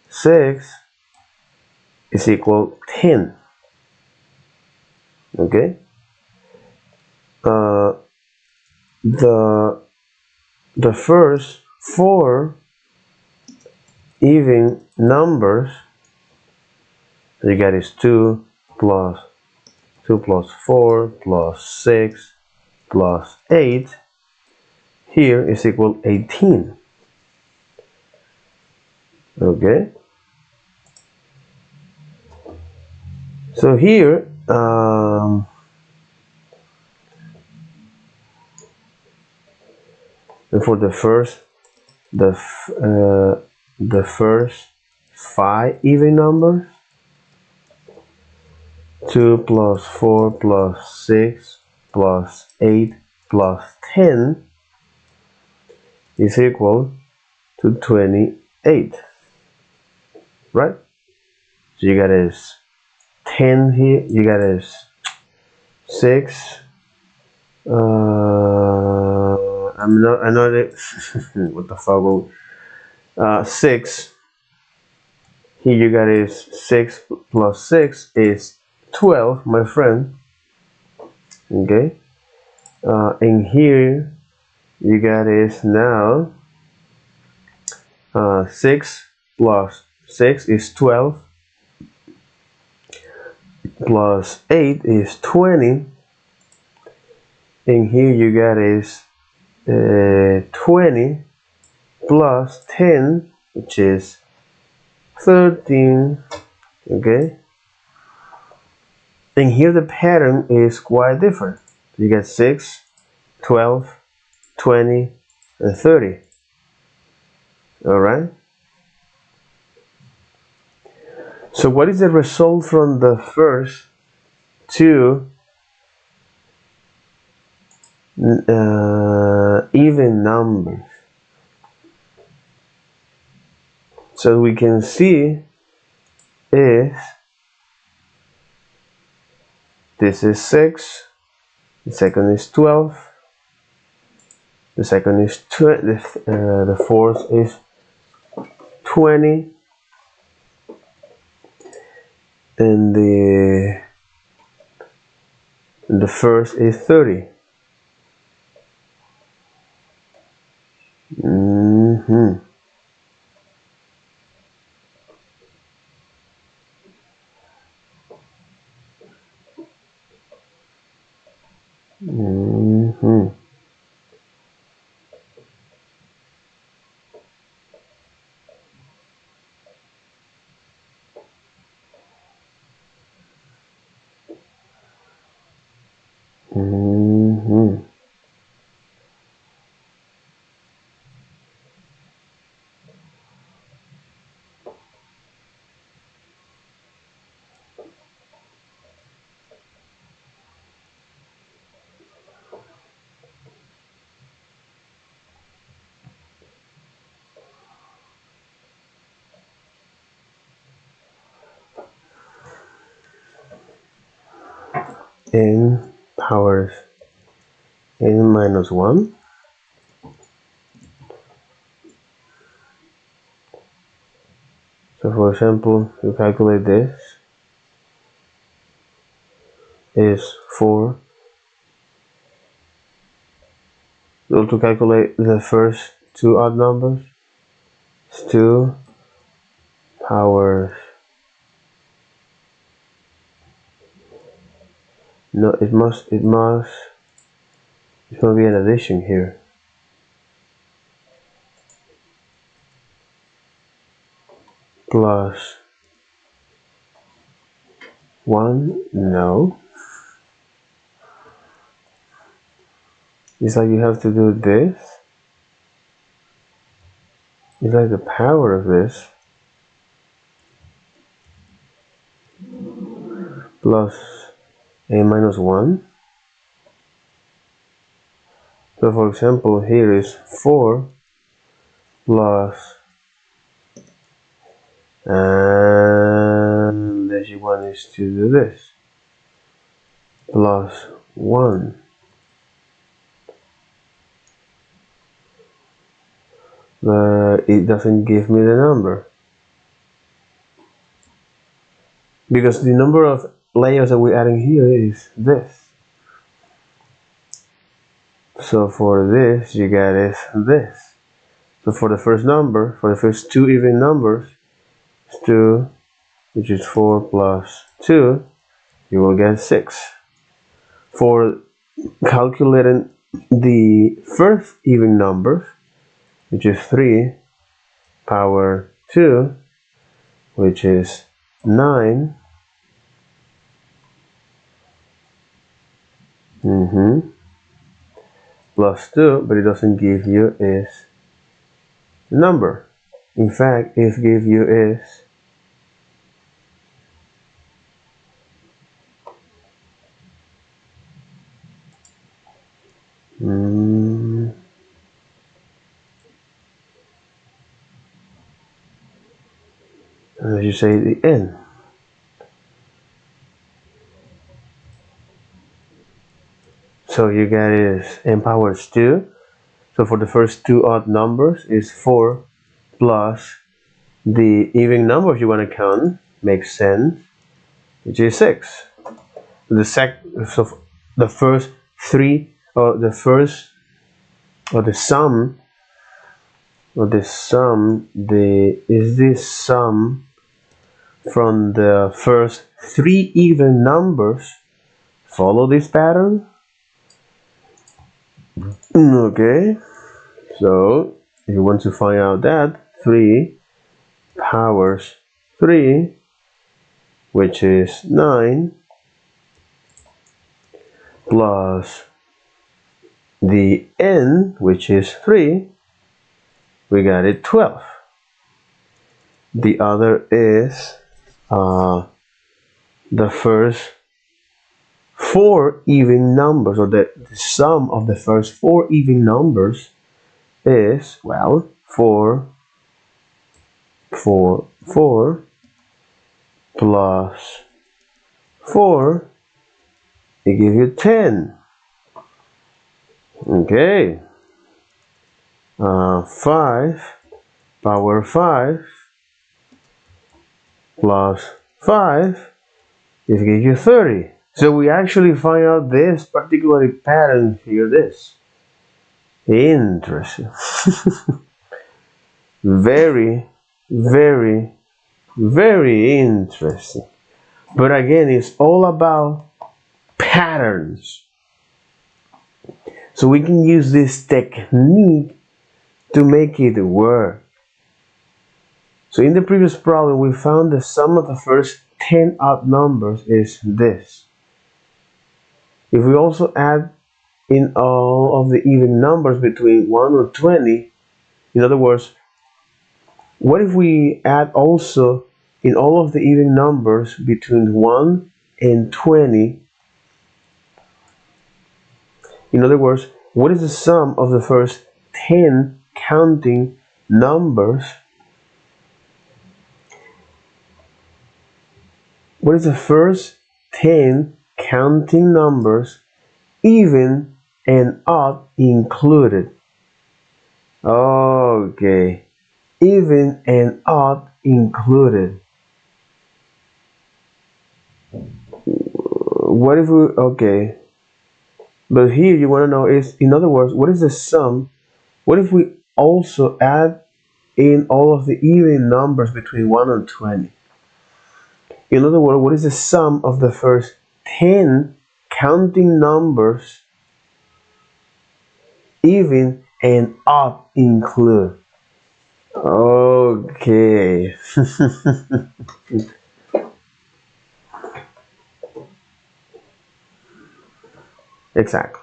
6 is equal 10. Okay. The first 4 even numbers you get is 2 plus 4 plus 6 plus 8. Here is equal 18. Okay. So here Um, and for the first five even numbers, 2 plus 4 plus 6 plus 8 plus 10 is equal to 28, right? So you got is 10 here, you got is 6, I'm not what the fuck, 6, here you got is 6 plus 6 is 12, my friend, okay, and here you got is now 6 plus 6 is 12 plus 8 is 20, and here you got is 20 plus 10, which is 13, okay, and here the pattern is quite different. You get 6, 12, 20, and 30, alright. So what is the result from the first two even numbers? So we can see is this is 6, the second is 12, the second is 20, the fourth is 20, and the first is 30. Mm-hmm. Mm-hmm. Mm-hmm. N powers n minus 1. So for example, you calculate this is 4. So to calculate the first two odd numbers, it's 2 powers. No, it must be an addition here. Plus 1, no. It's like you have to do this. It's like the power of this plus a minus 1. So for example, here is 4 plus, and this one is to do this, plus 1. But it doesn't give me the number, because the number of layers that we're adding here is this. So for this, you get is this. So for the first number, for the first two even numbers, it's 2, which is 4 plus 2, you will get 6. For calculating the first even numbers, which is 3 power 2, which is 9, Plus 2, but it doesn't give you is number. In fact, it gives you is as you say the n. So you get is n powers 2. So for the first two odd numbers is 4 plus the even numbers you want to count makes sense, which is 6. So the first three or the first or the sum is this sum from the first three even numbers. Follow this pattern. Okay, so if you want to find out that 3 powers 3, which is 9, plus the n, which is 3, we got it 12. The other is the first 4 even numbers, or the sum of the first 4 even numbers is, well, 4 plus 4, it gives you 10. Okay, 5 power 5 plus 5, it gives you 30. So we actually find out this particular pattern here. This interesting. Very, very, very interesting. But again, it's all about patterns. So we can use this technique to make it work. So in the previous problem, we found the sum of the first 10 odd numbers is this. If we also add in all of the even numbers between 1 or 20, in other words, what if we add also in all of the even numbers between 1 and 20? In other words, what is the sum of the first 10 counting numbers? What is the first 10 counting numbers, even and odd included? Okay, even and odd included. What if we, okay, but here you want to know is, in other words, what is the sum? What if we also add in all of the even numbers between 1 and 20? In other words, what is the sum of the first 10 counting numbers, even and odd include? Okay. Exactly.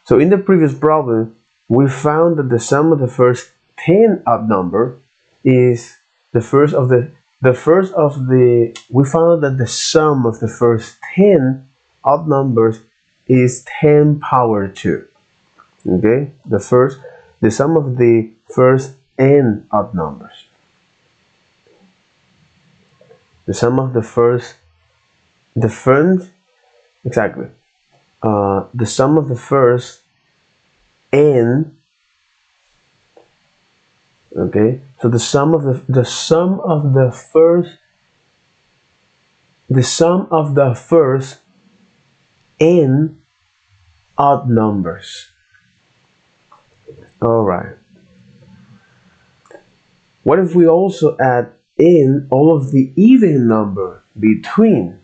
So in the previous problem, we found that the sum of the first 10 odd number is the first of the we found that the sum of the first 10 odd numbers is 10 power 2. Okay? The sum of the first n odd numbers. The sum of the first exactly. The sum of the first n, okay, so the sum of the sum of the first n odd numbers. All right, what if we also add in all of the even number between,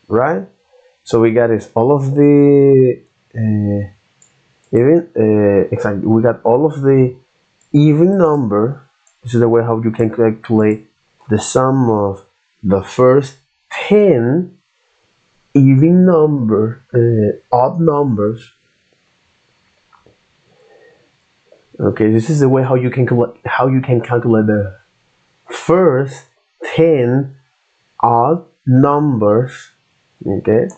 right? So we got is all of the exactly, we got all of the even number. This is the way how you can calculate the sum of the first 10 even number, odd numbers. Okay, this is the way how you can calculate the first 10 odd numbers. Okay,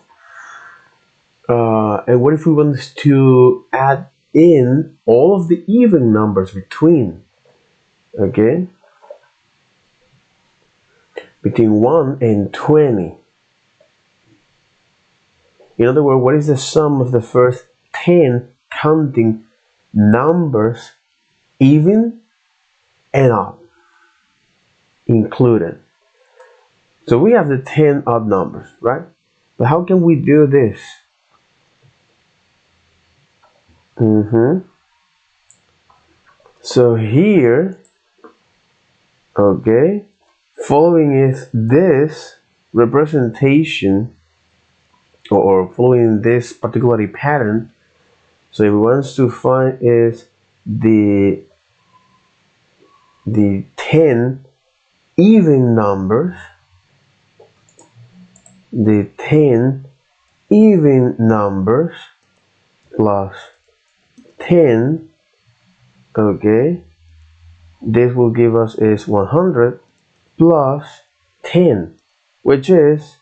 and what if we want to add in all of the even numbers between? Okay, between 1 and 20. In other words, what is the sum of the first 10 counting numbers, even and odd included? So we have the 10 odd numbers, right? But how can we do this? So here, okay, following is this representation, or following this particular pattern. So if we want to find is the 10 even numbers, the 10 even numbers plus 10, okay, this will give us is 100 plus 10, which is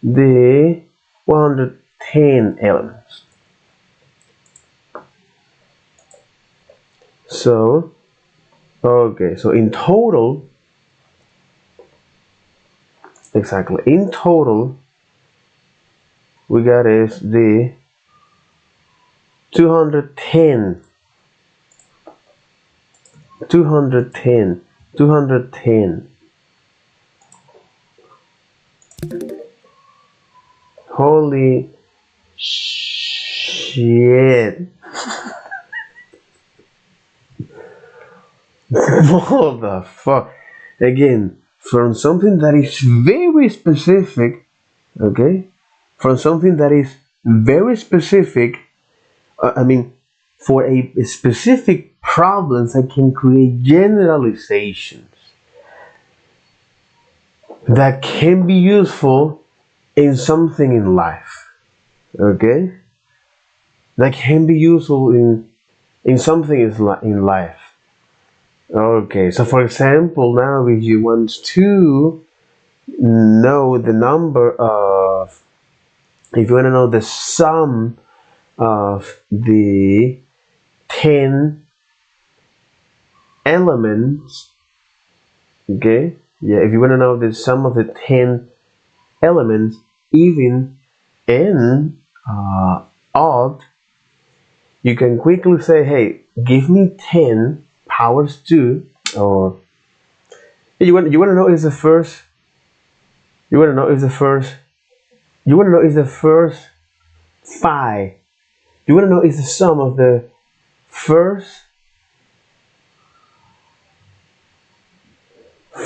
the 110 elements. So, okay, so in total, exactly, in total, we got is the 210. Holy shit. What the fuck? Again, from something that is very specific, okay? From something that is very specific, I mean, for a specific problems, I can create generalizations that can be useful in something in life, okay? That can be useful in something in life. Okay, so for example, now if you want to know the number of, if you want to know the sum of the 10 elements, okay, yeah, if you want to know the sum of the 10 elements, even and odd, you can quickly say, hey, give me 10 powers 2, or you want to know is the first, you want to know is the first, you want to know is the first 5, you want to know is the sum of the first,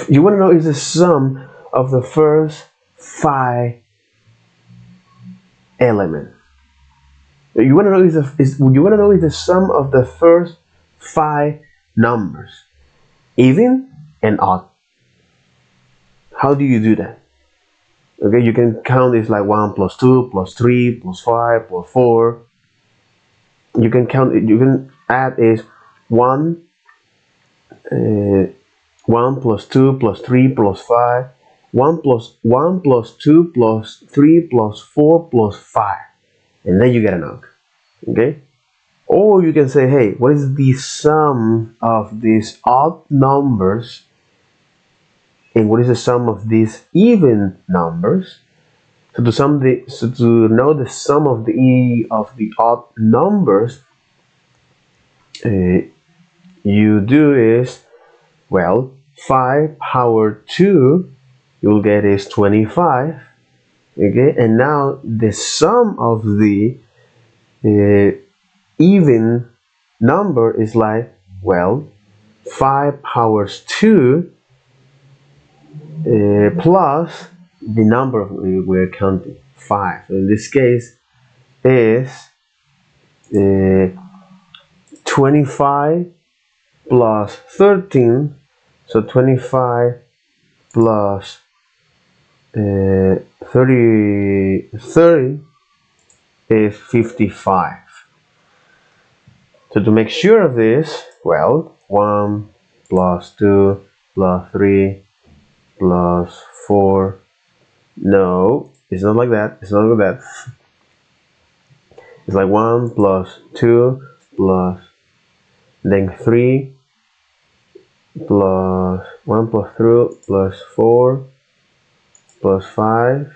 you want to know is the sum of the first 5 elements. You want to know you want to know is the sum of the first 5 numbers, even and odd. How do you do that? Okay, you can count this like 1 plus 2 plus 3 plus 5 plus 4. You can count it, you can add is 1 1 plus 2 plus 3 plus 5, 1 plus 2 plus 3 plus 4 plus 5, and then you get an odd. Okay, or you can say, hey, what is the sum of these odd numbers, and what is the sum of these even numbers? So to know the sum of the odd numbers, you do is, well, 5 power 2 you'll get is 25. Okay, and now the sum of the even number is like, well, 5 powers 2 plus the number we're counting, 5. So in this case is 25 plus 13. So 25 plus 30 is 55. So to make sure of this, well, 1 plus 2 plus 3 plus 4. No, it's not like that. It's not like that. It's like 1 plus 2 plus then 3 plus 1 plus 3 plus 4 plus 5.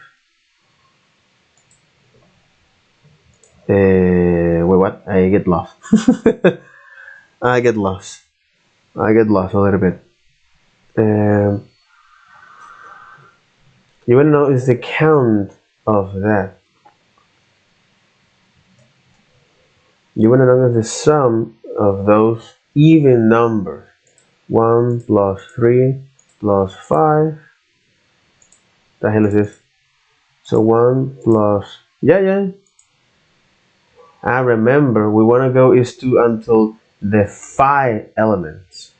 Wait, what? I get lost. I get lost. I get lost a little bit. You want to know is the count of that. You want to know the sum of those even numbers. 1 plus 3 plus 5. The hell is this? So 1 plus... Yeah. I remember we want to go is to until the 5 elements.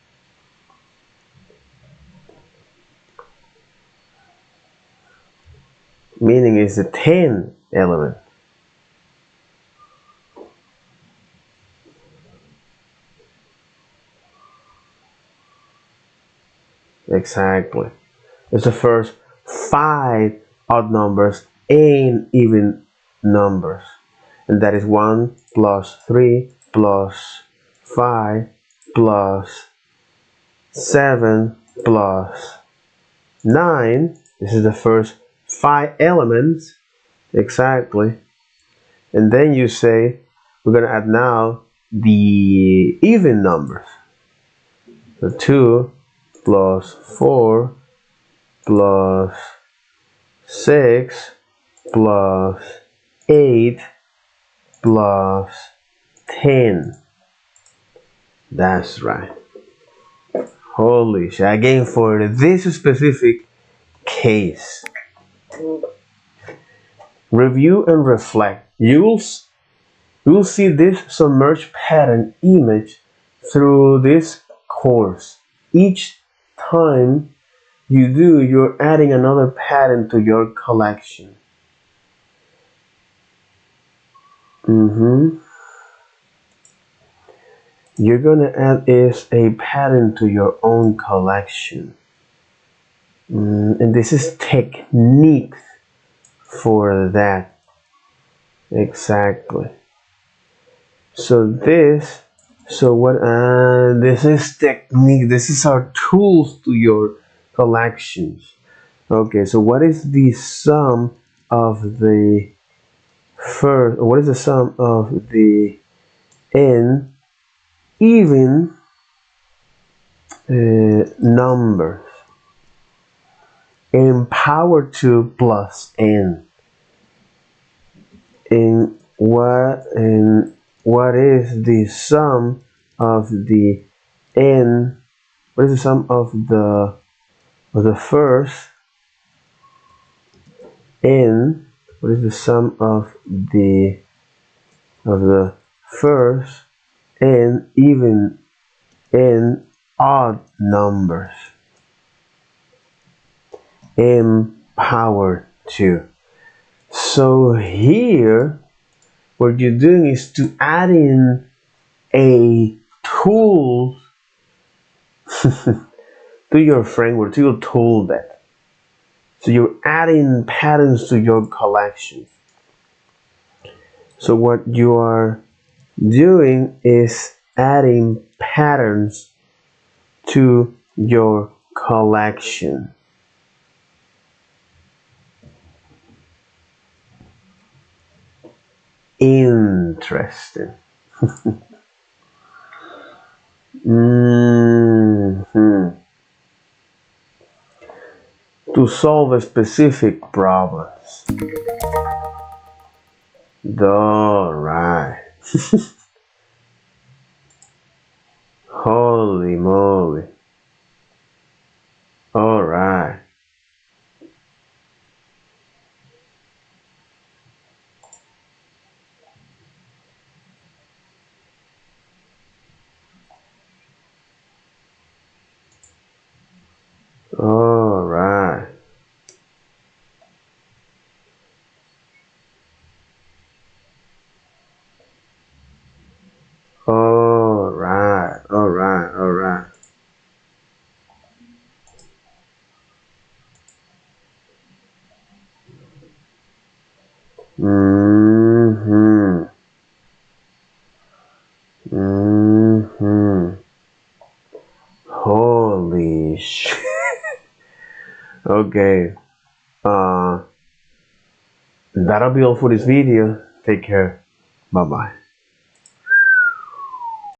Meaning it's a 10 element. Exactly. It's the first 5 odd numbers and even numbers. And that is 1 plus 3 plus 5 plus 7 plus 9. This is the first 5 elements. Exactly. And then you say, we're going to add now the even numbers. So 2 plus 4 plus 6 plus 8 plus 10. That's right. Holy shit. Again, for this specific case, review and reflect. You'll see this submerged pattern image through this course. Each time you do, you're adding another pattern to your collection. You're gonna add is a pattern to your own collection. And this is techniques for that. Exactly. This is technique. This is our tools to your collections. Okay, so what is the sum of the first, what is the sum of the n even numbers? N power 2 plus n. And what is the sum of the n? What is the sum of the first n? What is the sum of the first n even n odd numbers? N power 2. So here, what you're doing is to add in a tool to your framework, to your tool bed. So you're adding patterns to your collection. So what you are doing is adding patterns to your collection. Interesting. To solve a specific problems. All right. Holy moly. All right. All right. Mm-hmm. Mm-hmm. Holy sh. Okay. Uh, that'll be all for this video. Take care. Bye bye.